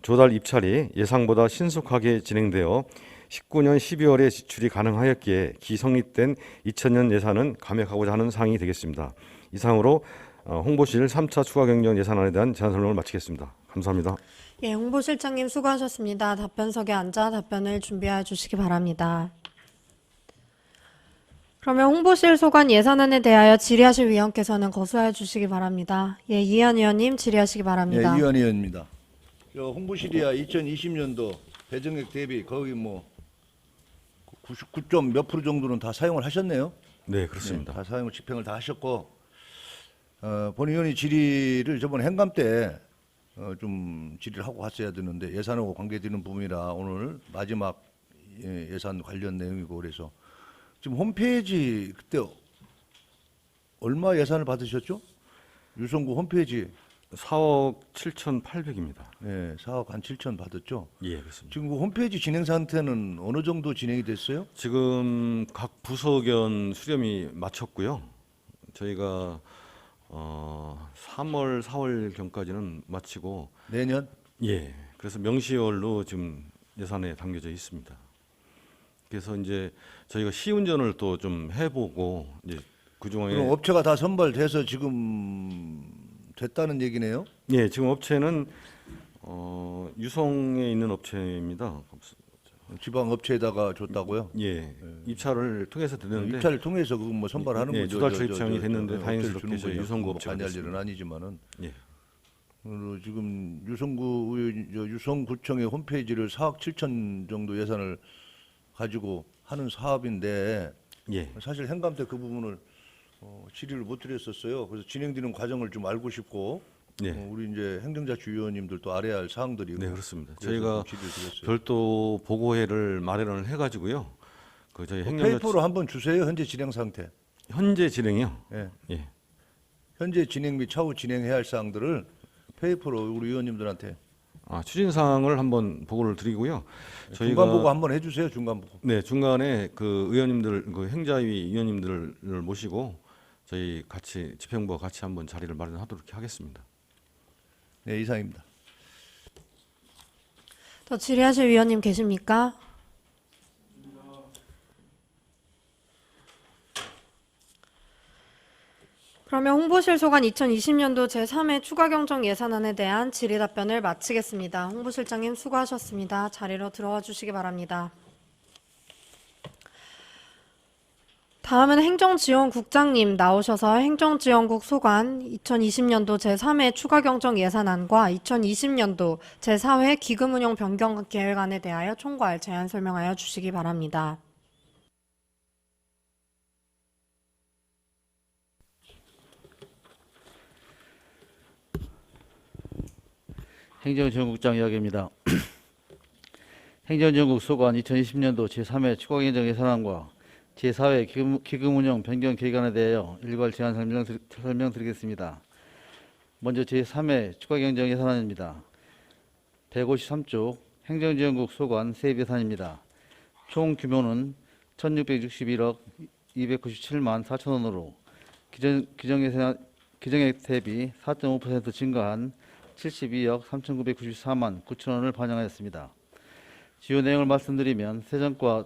Speaker 5: 조달 입찰이 예상보다 신속하게 진행되어 19년 12월에 지출이 가능하였기에 기성립된 2000년 예산은 감액하고자 하는 사항이 되겠습니다. 이상으로 홍보실 3차 추가 경정 예산안에 대한 제안 설명을 마치겠습니다. 감사합니다.
Speaker 1: 예, 홍보실장님 수고하셨습니다. 답변석에 앉아 답변을 준비해 주시기 바랍니다. 그러면 홍보실 소관 예산안에 대하여 질의하실 위원께서는 거수하여 주시기 바랍니다. 예, 이현 의원님 질의하시기 바랍니다.
Speaker 6: 예, 이현 의원입니다. 홍보실이야 2020년도 배정액 대비 거의 뭐 99점 몇 프로 정도는 다 사용을 하셨네요.
Speaker 5: 네, 그렇습니다.
Speaker 6: 다 사용 집행을 다 하셨고 본 의원이 질의를 저번 행감 때 좀 질의를 하고 갔어야 되는데 예산하고 관계되는 부분이라 오늘 마지막 예산 관련 내용이고 그래서 지금 홈페이지 그때 얼마 예산을 받으셨죠? 유성구 홈페이지
Speaker 5: 4억 7,800입니다.
Speaker 6: 네, 4억 한 7천 받았죠.
Speaker 5: 예, 그렇습니다.
Speaker 6: 지금 그 홈페이지 진행 상태는 어느 정도 진행이 됐어요?
Speaker 5: 지금 각 부서 의견 수렴이 마쳤고요. 저희가 3월, 4월 경까지는 마치고
Speaker 6: 내년?
Speaker 5: 예, 그래서 명시월로 지금 예산에 담겨져 있습니다. 그래서 이제 저희가 시운전을 또 좀 해보고 이제 그 중에
Speaker 6: 그럼 업체가 다 선발돼서 지금 됐다는 얘기네요?
Speaker 5: 예, 지금 업체는 유성에 있는 업체입니다.
Speaker 6: 지방 업체에다가 줬다고요?
Speaker 5: 예, 입찰을 통해서 됐는데
Speaker 6: 입찰을 통해서 그거 뭐 선발하는
Speaker 5: 예,
Speaker 6: 거죠.
Speaker 5: 조달 초입장이 됐는데
Speaker 6: 업체를
Speaker 5: 다행스럽게
Speaker 6: 주는
Speaker 5: 저희
Speaker 6: 거냐.
Speaker 5: 유성구
Speaker 6: 뭐
Speaker 5: 업체가
Speaker 6: 관여할
Speaker 5: 됐습니다.
Speaker 6: 일은 아니지만은
Speaker 5: 예.
Speaker 6: 지금 유성구청의 홈페이지를 4억 7천 정도 예산을 가지고 하는 사업인데
Speaker 5: 예.
Speaker 6: 사실 행감 때 그 부분을 질의를 못 드렸었어요. 그래서 진행되는 과정을 좀 알고 싶고
Speaker 5: 네.
Speaker 6: 우리 이제 행정자치위원님들도 알아야 할 사항들이고.
Speaker 5: 네, 그렇습니다.
Speaker 6: 그래서
Speaker 5: 저희가
Speaker 6: 좀 질의를 드렸어요.
Speaker 5: 별도 보고회를 마련을 해가지고요. 그 저희
Speaker 6: 페이퍼로 한번 주세요. 현재 진행 상태.
Speaker 5: 현재 진행이요.
Speaker 6: 예.
Speaker 5: 예.
Speaker 6: 현재 진행 및 차후 진행해야 할 사항들을 페이퍼로 우리 의원님들한테
Speaker 5: 추진 사항을 한번 보고를 드리고요.
Speaker 6: 중간 보고 한번 해주세요. 중간 보고.
Speaker 5: 네, 중간에 그 의원님들, 그 행자위 위원님들을 모시고 저희 같이 집행부와 같이 한번 자리를 마련하도록 하겠습니다.
Speaker 6: 네, 이상입니다.
Speaker 1: 더 질의하실 위원님 계십니까? 그러면 홍보실 소관 2020년도 제3회 추가 경정 예산안에 대한 질의 답변을 마치겠습니다. 홍보실장님 수고하셨습니다. 자리로 들어와 주시기 바랍니다. 다음은 행정지원국장님 나오셔서 행정지원국 소관 2020년도 제3회 추가 경정 예산안과 2020년도 제4회 기금운용 변경 계획안에 대하여 총괄 제안 설명하여 주시기 바랍니다.
Speaker 9: 행정지원국장 이야기입니다. 행정지원국 소관 2020년도 제3회 추가 경정 예산안과 제4회 기금운용 변경 계획안에 대하여 일괄 제안 설명드리겠습니다. 먼저 제3회 추가 경정 예산안입니다. 153쪽 행정지원국 소관 세입 예산입니다. 총 규모는 1,661억 297만 4천 원으로 기정액 대비 4.5% 증가한 72억 3,994만 9천 원을 반영하였습니다. 주요 내용을 말씀드리면 세전과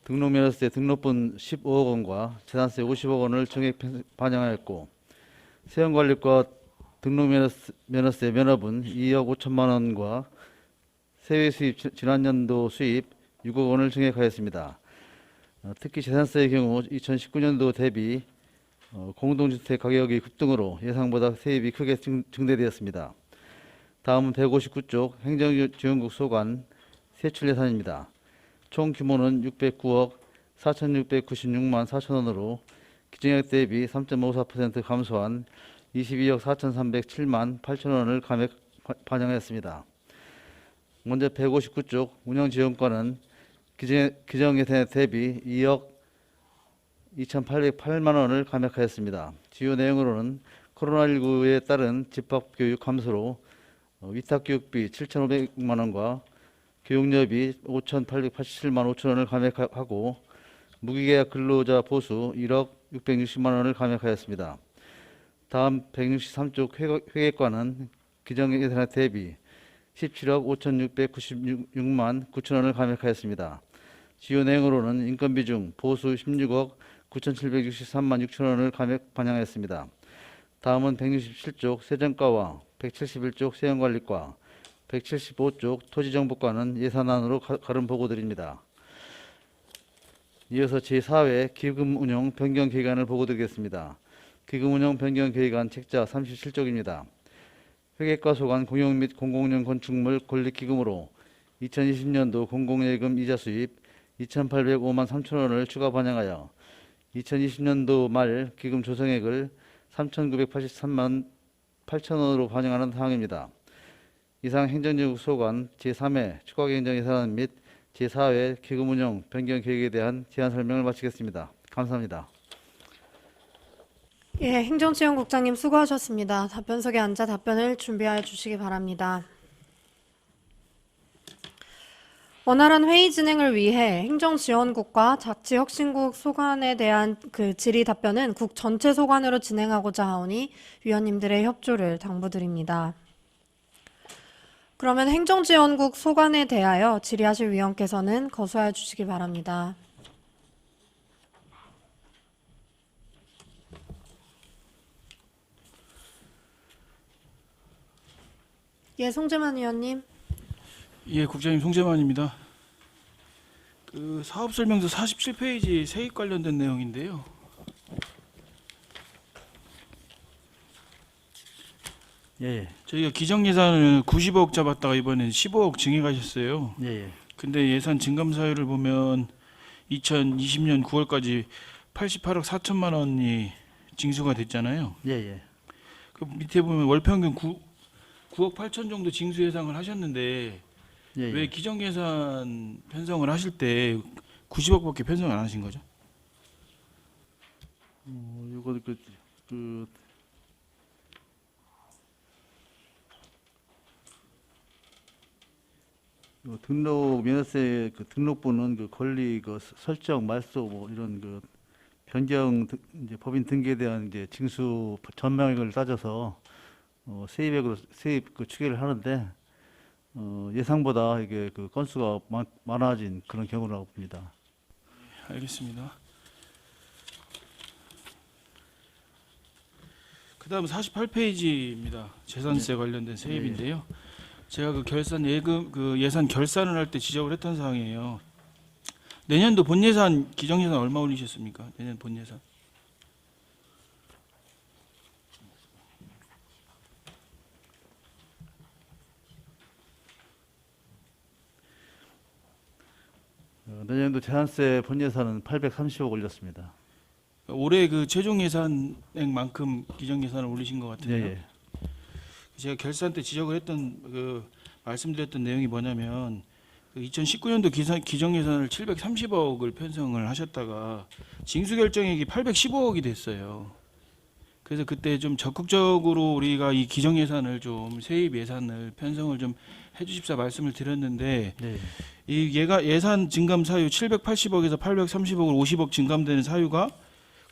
Speaker 9: 등록면허세 등록분 15억 원과 재산세 50억 원을 정액 반영하였고 세원관리과 등록면허세 면허분 2억 5천만 원과 세외 수입 지난년도 수입 6억 원을 정액하였습니다. 특히 재산세의 경우 2019년도 대비 공동주택 가격의 급등으로 예상보다 세입이 크게 증대되었습니다. 다음은 159쪽 행정지원국 소관 세출 예산입니다. 총 규모는 609억 4,696만 4천 원으로 기정액 대비 3.54% 감소한 22억 4,307만 8천 원을 감액 반영했습니다. 먼저 159쪽 운영지원과는 기정예산 대비 2억 2,808만 원을 감액하였습니다. 주요 내용으로는 코로나19에 따른 집합교육 감소로 위탁교육비 7,500만 원과 교육료비 5,887만 5천 원을 감액하고 무기계약 근로자 보수 1억 660만 원을 감액하였습니다. 다음 163쪽 회계과는 기정예산 대비 17억 5,696만 9천 원을 감액하였습니다. 주요 내용으로는 인건비중 보수 16억 9,763만 6천 원을 감액 반영하였습니다. 다음은 167쪽 세정과와 171쪽 세원관리과, 175쪽 토지정보과는 예산안으로 가름 보고드립니다. 이어서 제4회 기금운용 변경 계획안을 보고드리겠습니다. 기금운용 변경 계획안 책자 37쪽입니다. 회계과 소관 공용 및 공공용 건축물 건립기금으로 2020년도 공공예금 이자 수입 2,805만 3천 원을 추가 반영하여 2020년도 말 기금 조성액을 3,983만 8천 원으로 반영하는 사항입니다. 이상 행정지원국 소관 제3회 추가 경정 예산안 및 제4회 기금운용 변경 계획에 대한 제안 설명을 마치겠습니다. 감사합니다.
Speaker 1: 예, 행정지원국장님 수고하셨습니다. 답변석에 앉아 답변을 준비하여 주시기 바랍니다. 원활한 회의 진행을 위해 행정지원국과 자치혁신국 소관에 대한 질의 답변은 국 전체 소관으로 진행하고자 하오니 위원님들의 협조를 당부드립니다. 그러면 행정지원국 소관에 대하여 질의하실 위원께서는 거수하여 주시기 바랍니다. 예, 송재만 위원님.
Speaker 8: 예, 국장님 송재만입니다. 그 사업 설명서 47페이지 세입 관련된 내용인데요.
Speaker 9: 예,
Speaker 8: 저희가 기정 예산을 90억 잡았다가 이번엔 15억 증액하셨어요.
Speaker 9: 예, 예.
Speaker 8: 근데 예산 증감 사유를 보면 2020년 9월까지 88억 4천만 원이 징수가 됐잖아요.
Speaker 9: 예, 예.
Speaker 8: 그 밑에 보면 월 평균 9억 8천 정도 징수 예상을 하셨는데
Speaker 9: 예, 예.
Speaker 8: 왜 기정 예산 편성을 하실 때 90억밖에 편성 안 하신 거죠?
Speaker 9: 이거 그 등록 면허세 그 등록부는 그 권리 그 설정 말소 뭐 이런 그 변경 이제 법인 등기에 대한 이제 징수 전망액을 따져서 세입액으로 세입 그 추계를 하는데 예상보다 이게 그 건수가 많아진 그런 경우라고 봅니다.
Speaker 8: 알겠습니다. 그다음 48페이지입니다. 재산세 관련된 세입인데요. 제가 그 결산 예금 그 예산 결산을 할 때 지적을 했던 사항이에요. 내년도 본 예산 기정 예산 얼마 올리셨습니까? 내년 본 예산.
Speaker 9: 내년도 재산세 본 예산은 830억 올렸습니다.
Speaker 8: 올해 그 최종 예산액만큼 기정 예산을 올리신 것
Speaker 9: 예,
Speaker 8: 같은데요.
Speaker 9: 예.
Speaker 8: 제가 결산 때 지적을 했던 그 말씀드렸던 내용이 뭐냐면 그 2019년도 기정 예산을 730억을 편성을 하셨다가 징수 결정액이 815억이 됐어요. 그래서 그때 좀 적극적으로 우리가 이 기정 예산을 좀 세입 예산을 편성을 좀 해주십사 말씀을 드렸는데
Speaker 9: 네.
Speaker 8: 이 얘가 예산 증감 사유 780억에서 830억을 50억 증감되는 사유가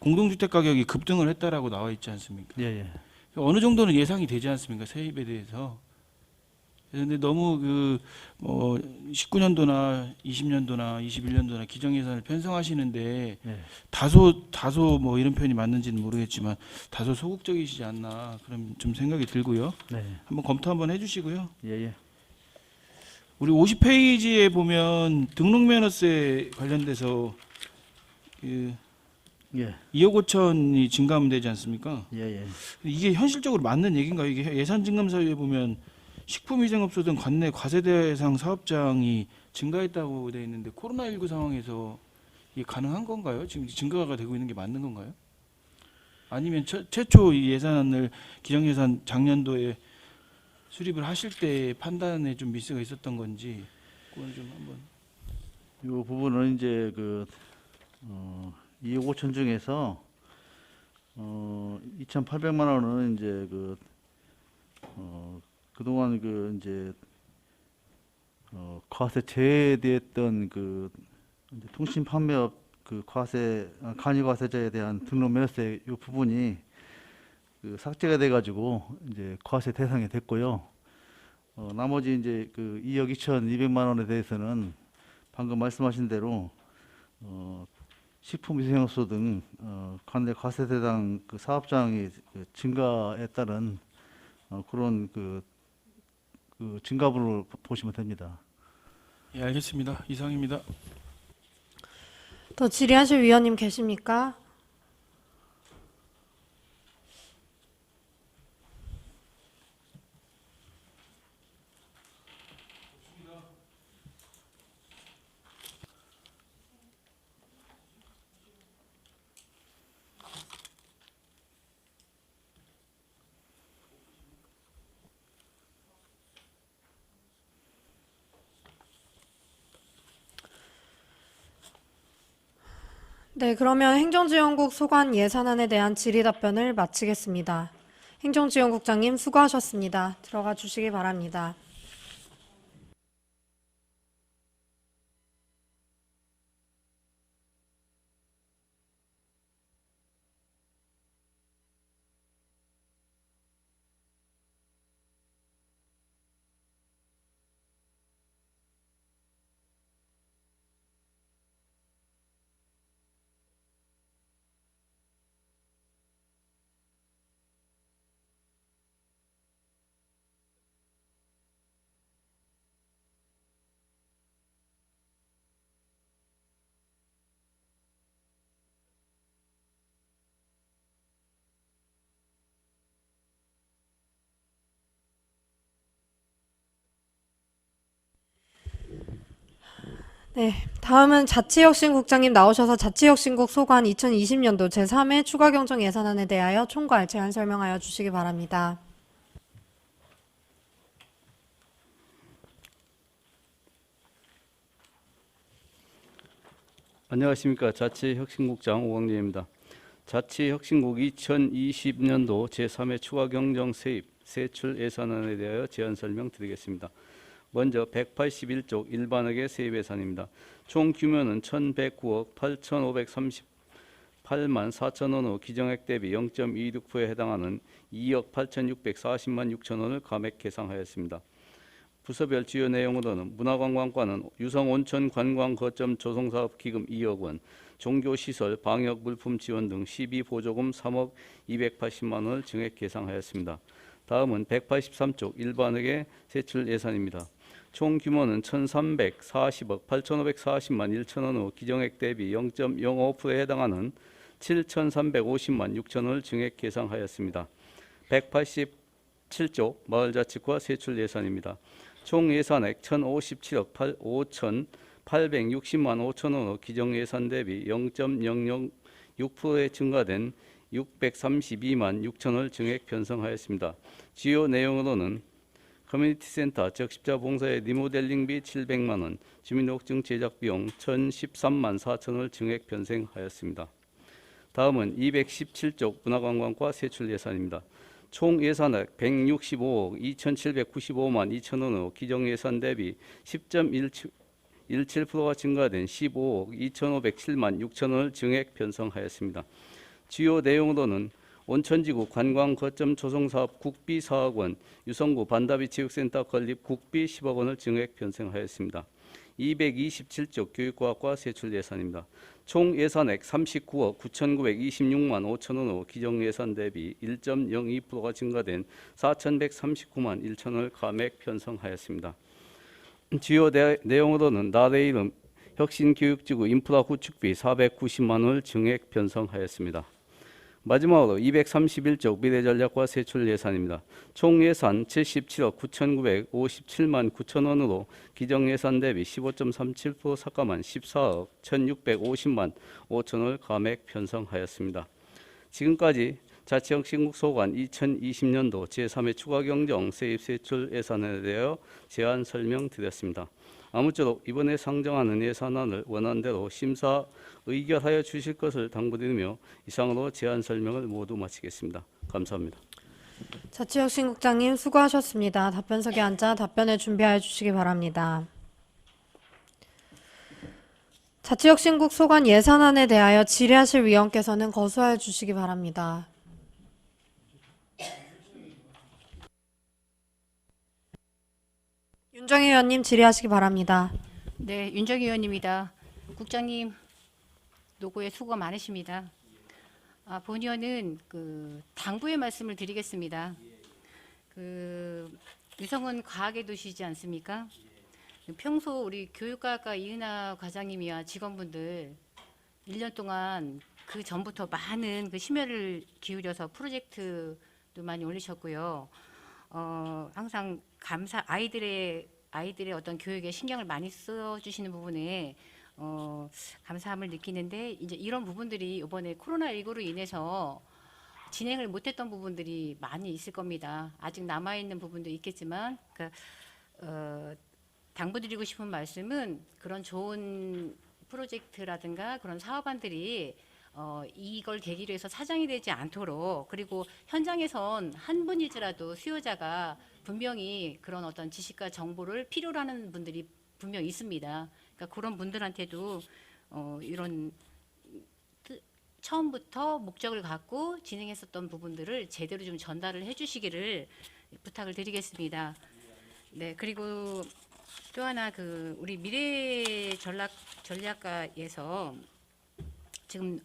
Speaker 8: 공동주택 가격이 급등을 했다라고 나와 있지 않습니까?
Speaker 9: 예, 예.
Speaker 8: 어느 정도는 예상이 되지 않습니까? 세입에 대해서. 그런데 너무 그 19년도나 20년도나 21년도나 기정 예산을 편성하시는데
Speaker 9: 네.
Speaker 8: 다소 뭐 이런 표현이 맞는지는 모르겠지만 다소 소극적이시지 않나 그런 좀 생각이 들고요.
Speaker 9: 네.
Speaker 8: 한번 검토 한번 해주시고요.
Speaker 9: 예, 예.
Speaker 8: 우리 50페이지에 보면 등록면허세 관련돼서 그
Speaker 9: 예.
Speaker 8: 2억 5천이 증감되지 않습니까?
Speaker 9: 예, 예.
Speaker 8: 이게 현실적으로 맞는 얘기인가요? 이게 예산 증감 사유에 보면 식품위생업소 등 관내 과세 대상 사업장이 증가했다고 되어 있는데 코로나19 상황에서 이게 가능한 건가요? 지금 증가가 되고 있는 게 맞는 건가요? 아니면 최초 이 예산을 기정 예산 작년도에 수립을 하실 때 판단에 좀 미스가 있었던 건지 그건 좀 한번.
Speaker 9: 이 부분은 이제 2억 5천 중에서 2,800만 원은 이제 그동안 이제 과세 제외됐던 이제 통신 판매업 간이과세자에 대한 등록 면허세 이 부분이 삭제가 돼가지고 이제 과세 대상이 됐고요. 나머지 이제 2억 2,200만 원에 대해서는 방금 말씀하신 대로 식품위생업소 등 관내 과세 대상 사업장이 증가에 따른 그런 증가분으로 보시면 됩니다.
Speaker 8: 예, 알겠습니다. 이상입니다.
Speaker 1: 더 질의하실 위원님 계십니까? 네, 그러면 행정지원국 소관 예산안에 대한 질의 답변을 마치겠습니다. 행정지원국장님 수고하셨습니다. 들어가 주시기 바랍니다. 네, 다음은 자치혁신국장님 나오셔서 자치혁신국 소관 2020년도 제3회 추가경정 예산안에 대하여 총괄 제안 설명하여 주시기 바랍니다.
Speaker 10: 안녕하십니까. 자치혁신국장 오광재입니다. 자치혁신국 2020년도 제3회 추가경정 세입 세출 예산안에 대하여 제안 설명드리겠습니다. 먼저 181조 일반회계 세입 예산입니다. 총 규모는 1,109억 8,538만 4천 원으로 기정액 대비 0.26%에 해당하는 2억 8,640만 6천 원을 감액 계상하였습니다. 부서별 주요 내용으로는 문화관광과는 유성온천관광거점 조성사업 기금 2억 원, 종교시설, 방역물품 지원 등 시비 보조금 3억 280만 원을 증액 계상하였습니다. 다음은 183조 일반회계 세출 예산입니다. 총 규모는 1,340억 8,540만 1천 원으로 기정액 대비 0.05%에 해당하는 7,350만 6천 원을 증액 계상하였습니다. 187조 마을자치과 세출 예산입니다. 총 예산액 1,057억 5,860만 5천 원으로 기정 예산 대비 0.006%에 증가된 632만 6천 원을 증액 편성하였습니다. 주요 내용으로는 커뮤니티 센터 적십자봉사의 리모델링비 700만 원, 주민등록증 제작 비용 1,013만 4천 원을 증액 편성하였습니다. 다음은 217조 문화관광과 세출 예산입니다. 총 예산액 165억 2,795만 2천 원으로 기정 예산 대비 10.17%가 증가된 15억 2,507만 6천 원을 증액 편성하였습니다. 주요 내용으로는 온천지구 관광거점 조성사업 국비 4억 원, 유성구 반다비 체육센터 건립 국비 10억 원을 증액 편성하였습니다. 227조 교육과학과 세출 예산입니다. 총 예산액 39억 9,926만 5천 원으로 기정 예산 대비 1.02%가 증가된 4,139만 1천 원을 감액 편성하였습니다. 주요 내용으로는 나래 이름 혁신교육지구 인프라 구축비 490만 원을 증액 편성하였습니다. 마지막으로 231조 미래전략과 세출 예산입니다. 총 예산 77억 9,957만 9천 원으로 기정 예산 대비 15.37% 삭감한 14억 1,650만 5천 원을 감액 편성하였습니다. 지금까지 자치혁신국 소관 2020년도 제3회 추가경정 세입 세출 예산에 대하여 제안 설명드렸습니다. 아무쪼록 이번에 상정하는 예산안을 원안대로 심사 의결하여 주실 것을 당부드리며 이상으로 제안 설명을 모두 마치겠습니다. 감사합니다.
Speaker 1: 자치혁신국장님 수고하셨습니다. 답변석에 앉아 답변을 준비하여 주시기 바랍니다. 자치혁신국 소관 예산안에 대하여 질의하실 위원께서는 거수하여 주시기 바랍니다. 윤정희 의원님 질의하시기 바랍니다.
Speaker 3: 네, 윤정희 의원입니다. 국장님 노고에 수고 많으십니다. 본 의원은 당부의 말씀을 드리겠습니다. 유성은 과학의 도시지 않습니까? 평소 우리 교육과학과 이은하 과장님이와 직원분들 1년 동안 그 전부터 많은 심혈을 기울여서 프로젝트도 많이 올리셨고요. 항상 아이들의 어떤 교육에 신경을 많이 써주시는 부분에 감사함을 느끼는데 이제 이런 부분들이 이번에 코로나19로 인해서 진행을 못했던 부분들이 많이 있을 겁니다. 아직 남아 있는 부분도 있겠지만, 당부드리고 싶은 말씀은 그런 좋은 프로젝트라든가 그런 사업안들이 이걸 계기로 해서 사장이 되지 않도록, 그리고 현장에선 한 분이더라도 수요자가 분명히 그런 어떤 지식과 정보를 필요로 하는 분들이 분명히 있습니다. 그러니까 그런 분들한테도 이런 처음부터 목적을 갖고 진행했었던 부분들을 제대로 좀 전달을 해주시기를 부탁을 드리겠습니다. 네, 그리고 또 하나 우리 미래 전략가에서 지금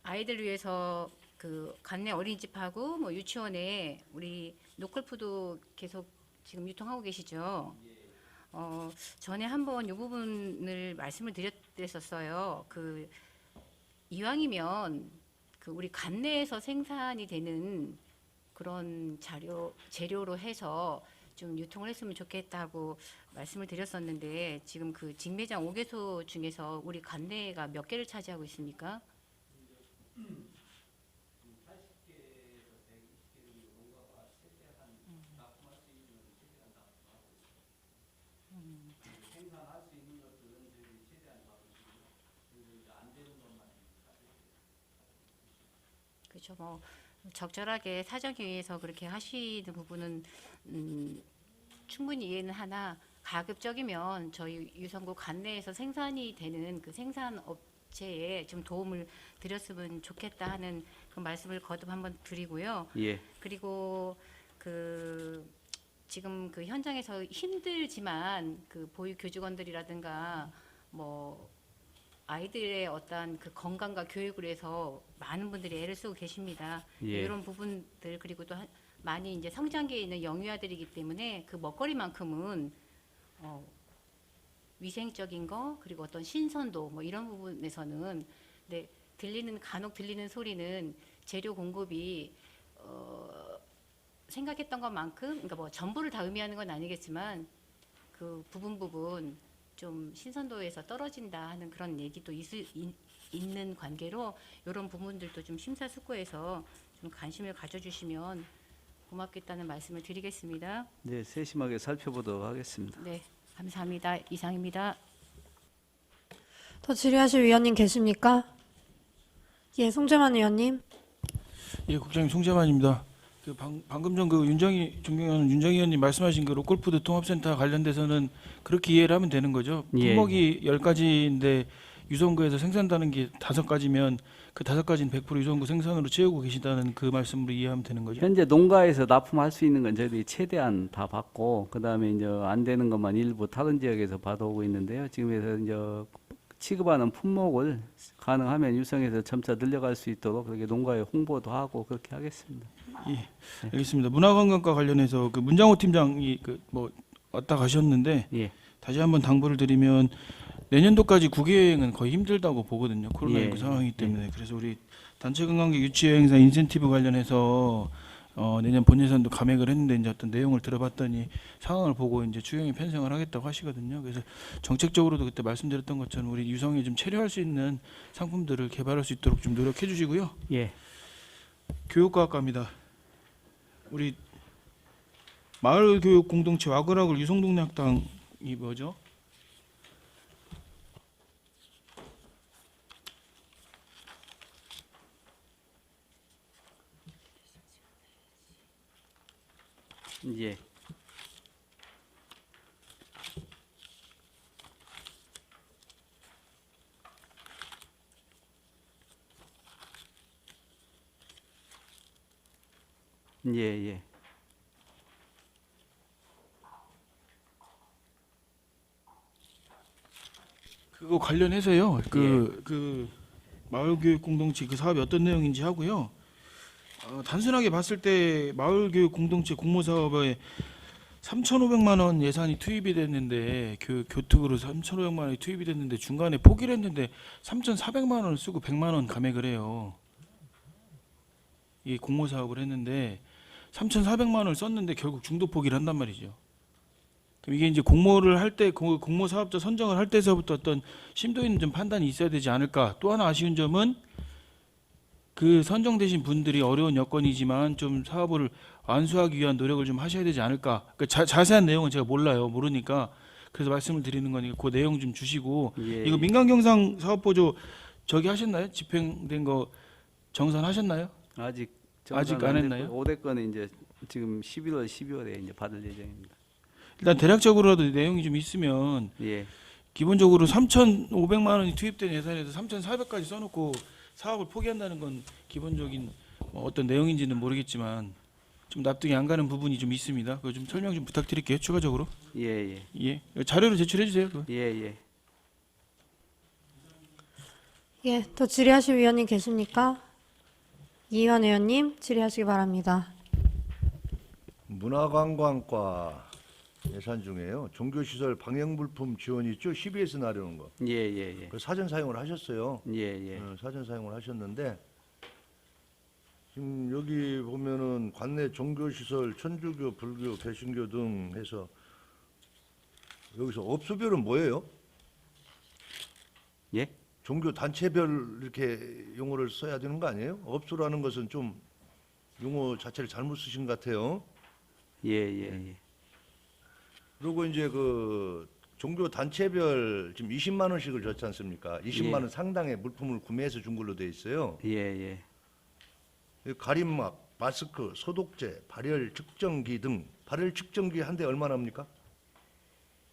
Speaker 3: 아이들 위해서 관내 어린이집하고 유치원에 우리 노컬푸드 계속 지금 유통하고 계시죠. 전에 한번 이 부분을 말씀을 드렸었어요. 이왕이면 우리 관내에서 생산이 되는 그런 재료로 해서 좀 유통을 했으면 좋겠다고 말씀을 드렸었는데 지금 그 직매장 5개소 중에서 우리 관내가 몇 개를 차지하고 있습니까? 그렇죠. 뭐 적절하게 사정에 의해서 그렇게 하시는 부분은 충분히 이해는 하나 가급적이면 저희 유성구 관내에서 생산이 되는 그 생산 업체에 좀 도움을 드렸으면 좋겠다 하는 그 말씀을 거듭 한번 드리고요.
Speaker 10: 예.
Speaker 3: 그리고 그 지금 그 현장에서 힘들지만 그 보육 교직원들이라든가 뭐 아이들의 어떤 그 건강과 교육을 위해서 많은 분들이 애를 쓰고 계십니다.
Speaker 10: 예.
Speaker 3: 이런 부분들 그리고 또 많이 이제 성장기에 있는 영유아들이기 때문에 그 먹거리만큼은 위생적인 거 그리고 어떤 신선도 뭐 이런 부분에서는 네, 간혹 들리는 소리는 재료 공급이 생각했던 것만큼 그러니까 뭐 전부를 다 의미하는 건 아니겠지만 그 부분 좀 신선도에서 떨어진다 하는 그런 얘기도 있는 관계로 이런 부분들도 좀 심사숙고해서 좀 관심을 가져주시면 고맙겠다는 말씀을 드리겠습니다.
Speaker 10: 네, 세심하게 살펴보도록 하겠습니다.
Speaker 3: 네, 감사합니다. 이상입니다.
Speaker 1: 더 질의하실 위원님 계십니까? 예, 송재만 의원님.
Speaker 8: 예, 국장님 송재만입니다. 그 방금 전 그 존경하는 윤정희 의원님 말씀하신 그 로컬푸드 통합센터 관련돼서는 그렇게 이해를 하면 되는 거죠.
Speaker 10: 예.
Speaker 8: 품목이 10가지인데 유성구에서 생산되는 게 5가지면 그 5가지는 100% 유성구 생산으로 채우고 계시다는 그 말씀으로 이해하면 되는 거죠.
Speaker 10: 현재 농가에서 납품할 수 있는 건 저희들이 최대한 다 받고 그다음에 이제 안 되는 것만 일부 다른 지역에서 받아오고 있는데요. 지금에서 이제 취급하는 품목을 가능하면 유성에서 점차 늘려갈 수 있도록 그렇게 농가에 홍보도 하고 그렇게 하겠습니다.
Speaker 8: 예, 알겠습니다. 문화관광과 관련해서 그 문장호 팀장이 그 뭐 왔다 가셨는데
Speaker 10: 예.
Speaker 8: 다시 한번 당부를 드리면 내년도까지 국외여행은 거의 힘들다고 보거든요. 코로나19
Speaker 10: 예.
Speaker 8: 상황이기 때문에. 그래서 우리 단체 관광객 유치 여행사 인센티브 관련해서 내년 본 예산도 감액을 했는데 이제 어떤 내용을 들어봤더니 상황을 보고 이제 추경이 편성을 하겠다고 하시거든요. 그래서 정책적으로도 그때 말씀드렸던 것처럼 우리 유성에 좀 체류할 수 있는 상품들을 개발할 수 있도록 좀 노력해 주시고요.
Speaker 10: 예.
Speaker 8: 교육과학과입니다. 우리 마을교육 공동체 와그라굴 유성동네 학당이 뭐죠?
Speaker 10: 예. 예, 예.
Speaker 8: 그거 관련해서요. 그 마을교육 공동체 그 사업이 어떤 내용인지 하고요. 단순하게 봤을 때 마을교육 공동체 공모 사업에 3,500만 원 예산이 투입이 됐는데 교특으로 3,500만 원이 투입이 됐는데 중간에 포기를 했는데 3,400만 원을 쓰고 100만 원 감액을 해요. 이 공모 사업을 했는데 3,400만 원을 썼는데 결국 중도 포기를 한단 말이죠. 그럼 이게 이제 공모를 할 때 공모 사업자 선정을 할 때서부터 어떤 심도 있는 좀 판단이 있어야 되지 않을까. 또 하나 아쉬운 점은 그 선정되신 분들이 어려운 여건이지만 좀 사업을 완수하기 위한 노력을 좀 하셔야 되지 않을까. 그러니까 자세한 내용은 제가 모르니까 그래서 말씀을 드리는 거니까 그 내용 좀 주시고
Speaker 10: 예.
Speaker 8: 이거 민간경상 사업보조 저기 하셨나요? 집행된 거 정산하셨나요?
Speaker 10: 아직
Speaker 8: 안 했나요?
Speaker 10: 5대권은 이제 지금 11월, 12월에 이제 받을 예정입니다.
Speaker 8: 일단 대략적으로라도 내용이 좀 있으면
Speaker 10: 예.
Speaker 8: 기본적으로 3,500만 원이 투입된 예산에서 3,400까지 써놓고 사업을 포기한다는 건 기본적인 어떤 내용인지는 모르겠지만 좀 납득이 안 가는 부분이 좀 있습니다. 그거 좀 설명 좀 부탁드릴게요. 추가적으로.
Speaker 10: 예, 예.
Speaker 8: 예. 자료로 제출해 주세요. 그거.
Speaker 10: 예, 예.
Speaker 1: 예, 더 질의하실 위원님 계십니까? 이희원 의원님 질의하시기 바랍니다.
Speaker 6: 문화관광과 예산 중에요. 종교시설 방역물품 지원이 있죠. CBS 나르는 거.
Speaker 10: 예, 예, 예.
Speaker 6: 그 사전 사용을 하셨어요.
Speaker 10: 예, 예.
Speaker 6: 사전 사용을 하셨는데 지금 여기 보면은 관내 종교시설, 천주교, 불교, 개신교 등 해서 여기서 업소별은 뭐예요?
Speaker 10: 예?
Speaker 6: 종교 단체별 이렇게 용어를 써야 되는 거 아니에요? 업소라는 것은 좀 용어 자체를 잘못 쓰신 것 같아요.
Speaker 10: 예.
Speaker 6: 그리고 이제 그 종교 단체별 지금 20만 원씩을 줬지 않습니까? 20만 원 상당의 물품을 구매해서 준 걸로 돼 있어요.
Speaker 10: 예.
Speaker 6: 이 가림막, 마스크, 소독제, 발열 측정기 등 발열 측정기 한 대 얼마나 합니까?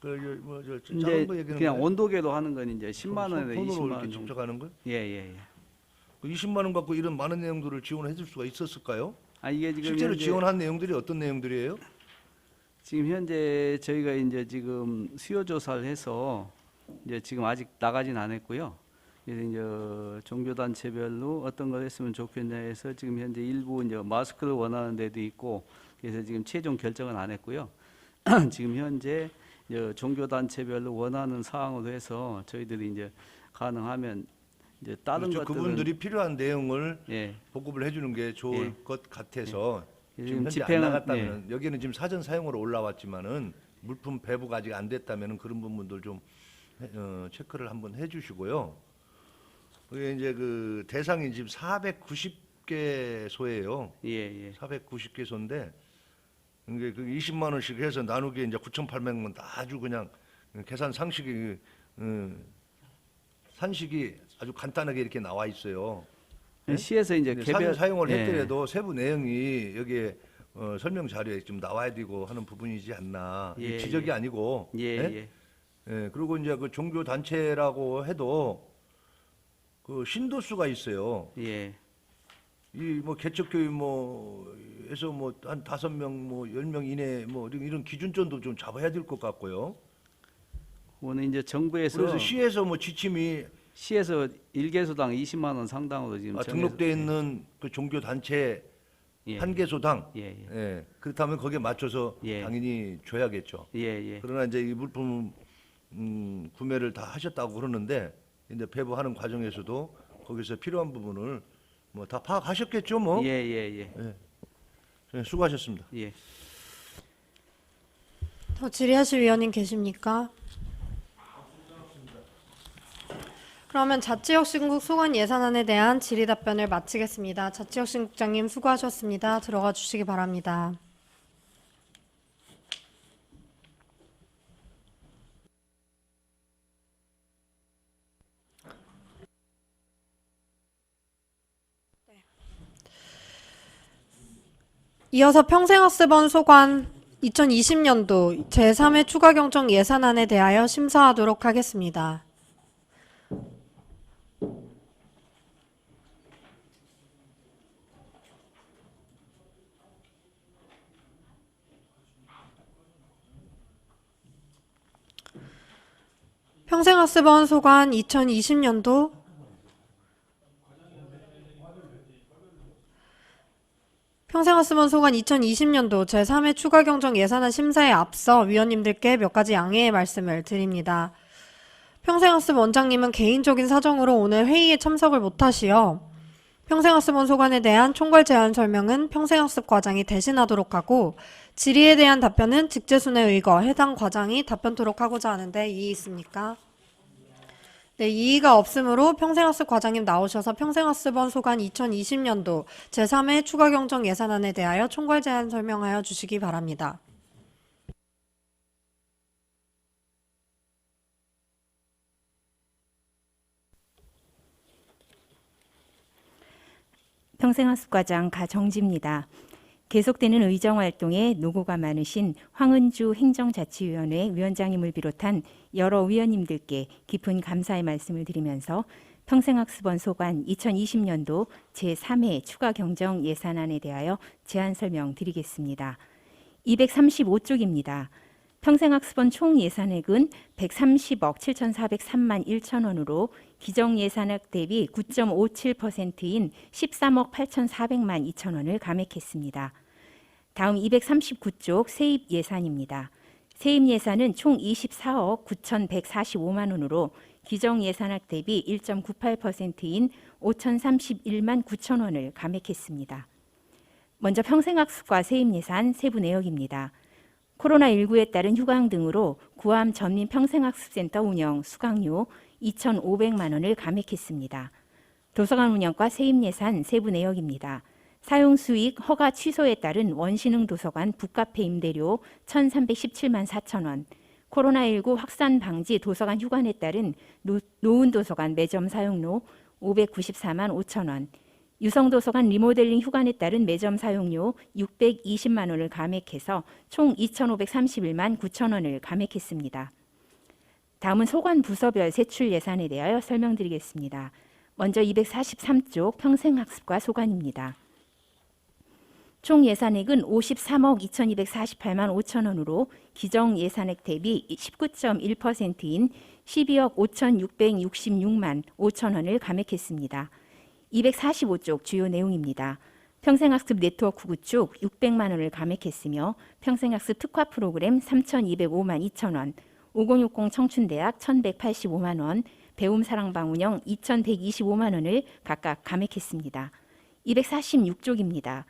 Speaker 10: 이제
Speaker 6: 작은 거 얘기는
Speaker 10: 그냥
Speaker 6: 거예요?
Speaker 10: 온도계로 하는 건 이제 10만 원에
Speaker 6: 손으로
Speaker 10: 20만
Speaker 6: 이렇게
Speaker 10: 원 정도.
Speaker 6: 직접 하는 거예요?
Speaker 10: 예.
Speaker 6: 그 20만 원 갖고 이런 많은 내용들을 지원해 줄 수가 있었을까요?
Speaker 10: 아 이게 지금
Speaker 6: 실제로
Speaker 10: 현재,
Speaker 6: 지원한 내용들이 어떤 내용들이에요?
Speaker 10: 지금 현재 저희가 이제 지금 수요 조사를 해서 이제 지금 아직 나가진 않았고요. 그래서 이제 종교 단체별로 어떤 걸 했으면 좋겠냐 해서 지금 현재 일부 이제 마스크를 원하는 데도 있고 그래서 지금 최종 결정은 안 했고요. 지금 현재 이제 종교 단체별로 원하는 사항으로 해서 저희들이 이제 가능하면 이제 다른
Speaker 6: 그렇죠.
Speaker 10: 것들은
Speaker 6: 그분들이 필요한 내용을
Speaker 10: 예.
Speaker 6: 보급을 해주는 게 좋을
Speaker 10: 예.
Speaker 6: 것 같아서
Speaker 10: 예.
Speaker 6: 지금 현재 안
Speaker 10: 집행은-
Speaker 6: 나갔다면 여기는 지금 사전 사용으로 올라왔지만은 물품 배부가 아직 안 됐다면은 그런 부분들 좀 체크를 한번 해주시고요. 그게 이제 그 대상이 지금 490개소예요.
Speaker 10: 예.
Speaker 6: 490개소인데 이게 그 20만 원씩 해서 나누기에 이제 9,800원 아주 그냥 계산 상식이 산식이 아주 간단하게 이렇게 나와 있어요.
Speaker 10: 시에서 이제
Speaker 6: 근데
Speaker 10: 개별
Speaker 6: 사전 사용을
Speaker 10: 예.
Speaker 6: 했더라도 세부 내용이 여기에 설명 자료에 좀 나와야 되고 하는 부분이지 않나. 이게
Speaker 10: 예,
Speaker 6: 지적이
Speaker 10: 예.
Speaker 6: 아니고.
Speaker 10: 예.
Speaker 6: 그리고 이제 그 종교 단체라고 해도 그 신도수가 있어요.
Speaker 10: 예.
Speaker 6: 이 뭐 개척교회 뭐에서 뭐 한 5명 뭐 10명 이내 뭐 이런 기준점도 좀 잡아야 될 것 같고요.
Speaker 10: 오늘 이제 정부에서
Speaker 6: 그래서 시에서 뭐 지침이
Speaker 10: 시에서 1개소당 20만 원 상당으로 지금
Speaker 6: 등록돼 있는 그 종교 단체
Speaker 10: 예.
Speaker 6: 한 개소당
Speaker 10: 예.
Speaker 6: 그렇다면 거기에 맞춰서
Speaker 10: 예.
Speaker 6: 당연히 줘야겠죠.
Speaker 10: 예.
Speaker 6: 그러나 이제 이 물품 구매를 다 하셨다고 그러는데 이제 배부하는 과정에서도 거기서 필요한 부분을 뭐 다 파악하셨겠죠, 뭐.
Speaker 10: 예.
Speaker 6: 네, 수고하셨습니다.
Speaker 10: 예.
Speaker 1: 더 질의하실 위원님 계십니까? 그러면 자치혁신국 소관 예산안에 대한 질의 답변을 마치겠습니다. 자치혁신국장님 수고하셨습니다. 들어가 주시기 바랍니다. 이어서 평생학습원 소관 2020년도 제3회 추가경정 예산안에 대하여 심사하도록 하겠습니다. 평생학습원 소관 2020년도 평생학습원 소관 2020년도 제3회 추가경정 예산안 심사에 앞서 위원님들께 몇 가지 양해의 말씀을 드립니다. 평생학습 원장님은 개인적인 사정으로 오늘 회의에 참석을 못하시어 평생학습원 소관에 대한 총괄 제안 설명은 평생학습 과장이 대신하도록 하고 질의에 대한 답변은 직제순에 의거 해당 과장이 답변토록 하고자 하는데 이의 있습니까? 네, 이의가 없으므로 평생학습 과장님 나오셔서 평생학습원 소관 2020년도 제3회 추가경정 예산안에 대하여 총괄 제안 설명하여 주시기 바랍니다.
Speaker 12: 평생학습과장 가정지입니다. 계속되는 의정활동에 노고가 많으신 황은주 행정자치위원회 위원장님을 비롯한 여러 위원님들께 깊은 감사의 말씀을 드리면서 평생학습원 소관 2020년도 제3회 추가경정 예산안에 대하여 제안 설명드리겠습니다. 235쪽입니다. 평생학습원 총 예산액은 130억 7,403만 1천 원으로 기정예산액 대비 9.57%인 13억 8,400만 2천 원을 감액했습니다. 다음 239쪽 세입 예산입니다. 세입 예산은 총 24억 9,145만 원으로 기정예산액 대비 1.98%인 5,031만 9천 원을 감액했습니다. 먼저 평생학습과 세입예산 세부 내역입니다. 코로나19에 따른 휴강 등으로 구암 전민 평생학습센터 운영 수강료 2,500만 원을 감액했습니다. 도서관 운영과 세입예산 세부 내역입니다. 사용수익 허가 취소에 따른 원신흥 도서관 북카페 임대료 1,317만 4천 원, 코로나19 확산 방지 도서관 휴관에 따른 노은 도서관 매점 사용료 594만 5천 원, 유성도서관 리모델링 휴관에 따른 매점 사용료 620만 원을 감액해서 총 2,531만 9천 원을 감액했습니다. 다음은 소관 부서별 세출 예산에 대하여 설명드리겠습니다. 먼저 243쪽 평생학습과 소관입니다. 총 예산액은 53억 2,248만 5천 원으로 기정 예산액 대비 19.1%인 12억 5,666만 5천 원을 감액했습니다. 245쪽 주요 내용입니다. 평생학습 네트워크 구축 600만 원을 감액했으며 평생학습 특화 프로그램 3,205만 2천 원, 5060 청춘대학 1,185만 원, 배움사랑방 운영 2,125만 원을 각각 감액했습니다. 246쪽입니다.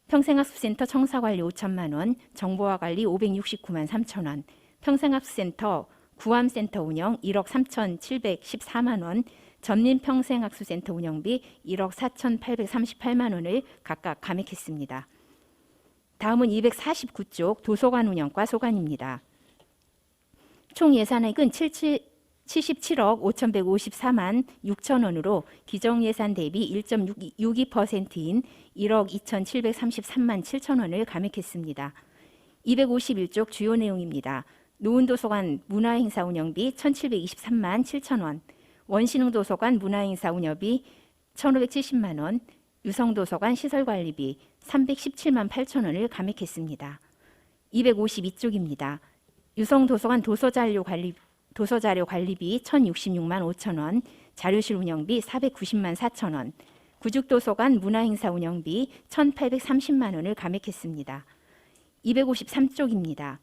Speaker 12: 평생학습센터 청사관리 5천만 원, 정보화관리 569만 3천 원, 평생학습센터 구암센터 운영 1억 3,714만 원, 전민평생학습센터 운영비 1억 4,838만 원을 각각 감액했습니다. 다음은 249쪽 도서관 운영과 소관입니다. 총 예산액은 77억 5,154만 6천 원으로 기정 예산 대비 1.62%인 1억 2,733만 7천 원을 감액했습니다. 251쪽 주요 내용입니다. 노은도서관 문화행사 운영비 1,723만 7천 원, 원신흥도서관 문화행사 운영비 1,570만 원, 유성도서관 시설관리비 317만 8천 원을 감액했습니다. 252쪽입니다. 유성도서관 도서자료 관리비 1,066만 5천 원, 자료실 운영비 490만 4천 원, 구죽도서관 문화행사 운영비 1,830만 원을 감액했습니다. 253쪽입니다.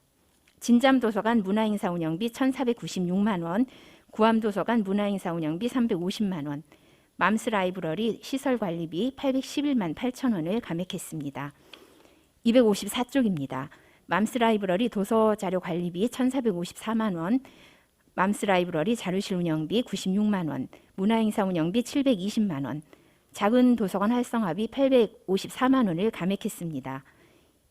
Speaker 12: 진잠도서관 문화행사 운영비 1,496만 원, 구암도서관 문화행사 운영비 350만 원, 맘스라이브러리 시설관리비 811만 8천 원을 감액했습니다. 254쪽입니다. 맘스라이브러리 도서자료관리비 1,454만 원, 맘스라이브러리 자료실 운영비 96만 원, 문화행사 운영비 720만 원, 작은 도서관 활성화비 854만 원을 감액했습니다.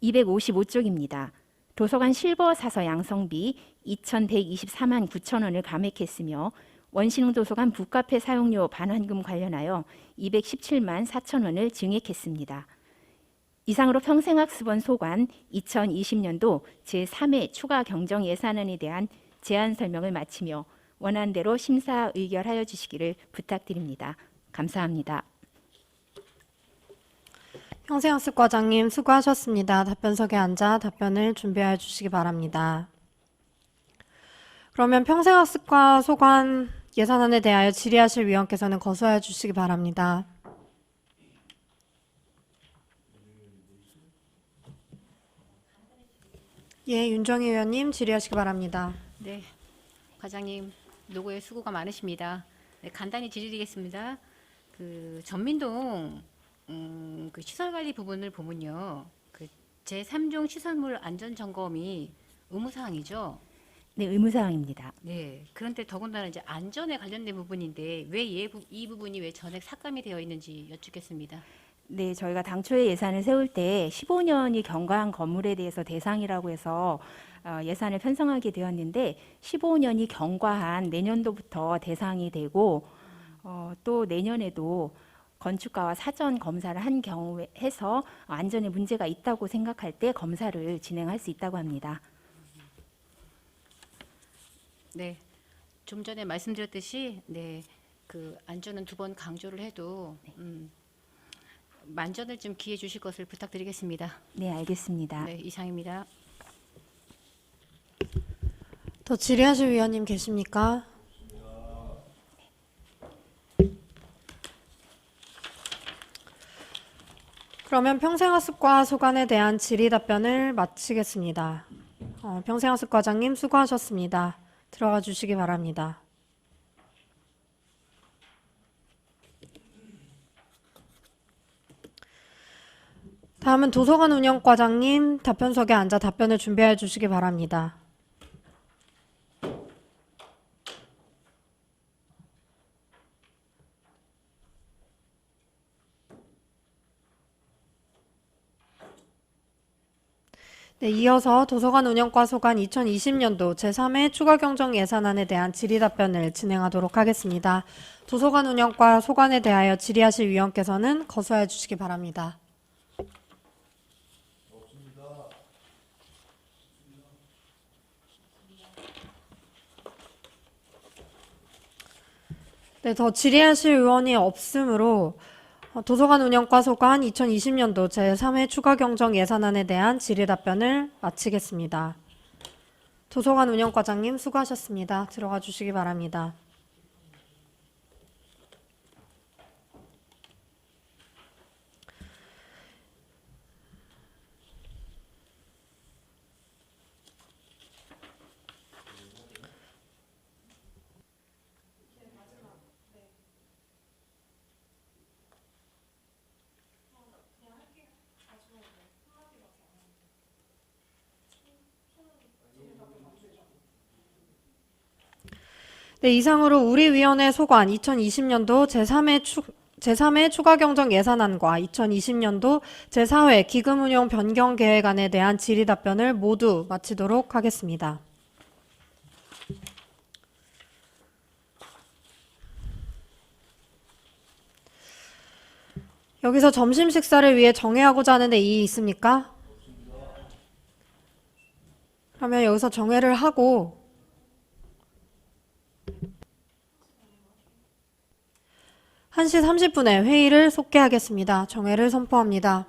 Speaker 12: 255쪽입니다. 도서관 실버 사서 양성비 2,124만 9천 원을 감액했으며 원신흥 도서관 북카페 사용료 반환금 관련하여 217만 4천 원을 증액했습니다. 이상으로 평생학습원 소관 2020년도 제3회 추가 경정 예산안에 대한 제안 설명을 마치며 원안대로 심사 의결하여 주시기를 부탁드립니다. 감사합니다.
Speaker 1: 평생학습과장님 수고하셨습니다. 답변석에 앉아 답변을 준비하여 주시기 바랍니다. 그러면 평생학습과 소관 예산안에 대하여 질의하실 위원께서는 거수하여 주시기 바랍니다. 예, 윤정희 의원님 질의하시기 바랍니다.
Speaker 13: 네, 과장님 노고에 수고가 많으십니다. 네, 간단히 질의드리겠습니다. 그 전민동 그 시설관리 부분을 보면요, 그 제3종 시설물 안전 점검이 의무사항이죠.
Speaker 12: 네, 의무사항입니다.
Speaker 13: 네, 그런데 더군다나 이제 안전에 관련된 부분인데 왜 이 부분이 왜 전액 삭감이 되어 있는지 여쭙겠습니다.
Speaker 12: 네, 저희가 당초에 예산을 세울 때 15년이 경과한 건물에 대해서 대상이라고 해서 예산을 편성하게 되었는데 15년이 경과한 내년도부터 대상이 되고 또 내년에도 건축가와 사전 검사를 한 경우에 해서 안전에 문제가 있다고 생각할 때 검사를 진행할 수 있다고 합니다.
Speaker 13: 네, 좀 전에 말씀드렸듯이 네, 그 안전은 2번 강조를 해도 만전을 좀 기해 주실 것을 부탁드리겠습니다.
Speaker 12: 네, 알겠습니다.
Speaker 13: 네, 이상입니다.
Speaker 1: 더 질의하실 위원님 계십니까? 그러면 평생학습과 소관에 대한 질의 답변을 마치겠습니다. 평생학습과장님 수고하셨습니다. 들어가 주시기 바랍니다. 다음은 도서관 운영과장님 답변석에 앉아 답변을 준비해 주시기 바랍니다. 네, 이어서 도서관 운영과 소관 2020년도 제3회 추가 경정 예산안에 대한 질의 답변을 진행하도록 하겠습니다. 도서관 운영과 소관에 대하여 질의하실 위원께서는 거수하여 주시기 바랍니다. 네, 더 질의하실 의원이 없으므로 도서관 운영과 소관 2020년도 제3회 추가 경정 예산안에 대한 질의 답변을 마치겠습니다. 도서관 운영과장님 수고하셨습니다. 들어가 주시기 바랍니다. 네, 이상으로 우리 위원회 소관 2020년도 제3회 추가 경정 예산안과 2020년도 제4회 기금 운용 변경 계획안에 대한 질의 답변을 모두 마치도록 하겠습니다. 여기서 점심 식사를 위해 정회하고자 하는데 이의 있습니까? 그러면 여기서 정회를 하고 1시 30분에 회의를 속개하겠습니다. 정회를 선포합니다.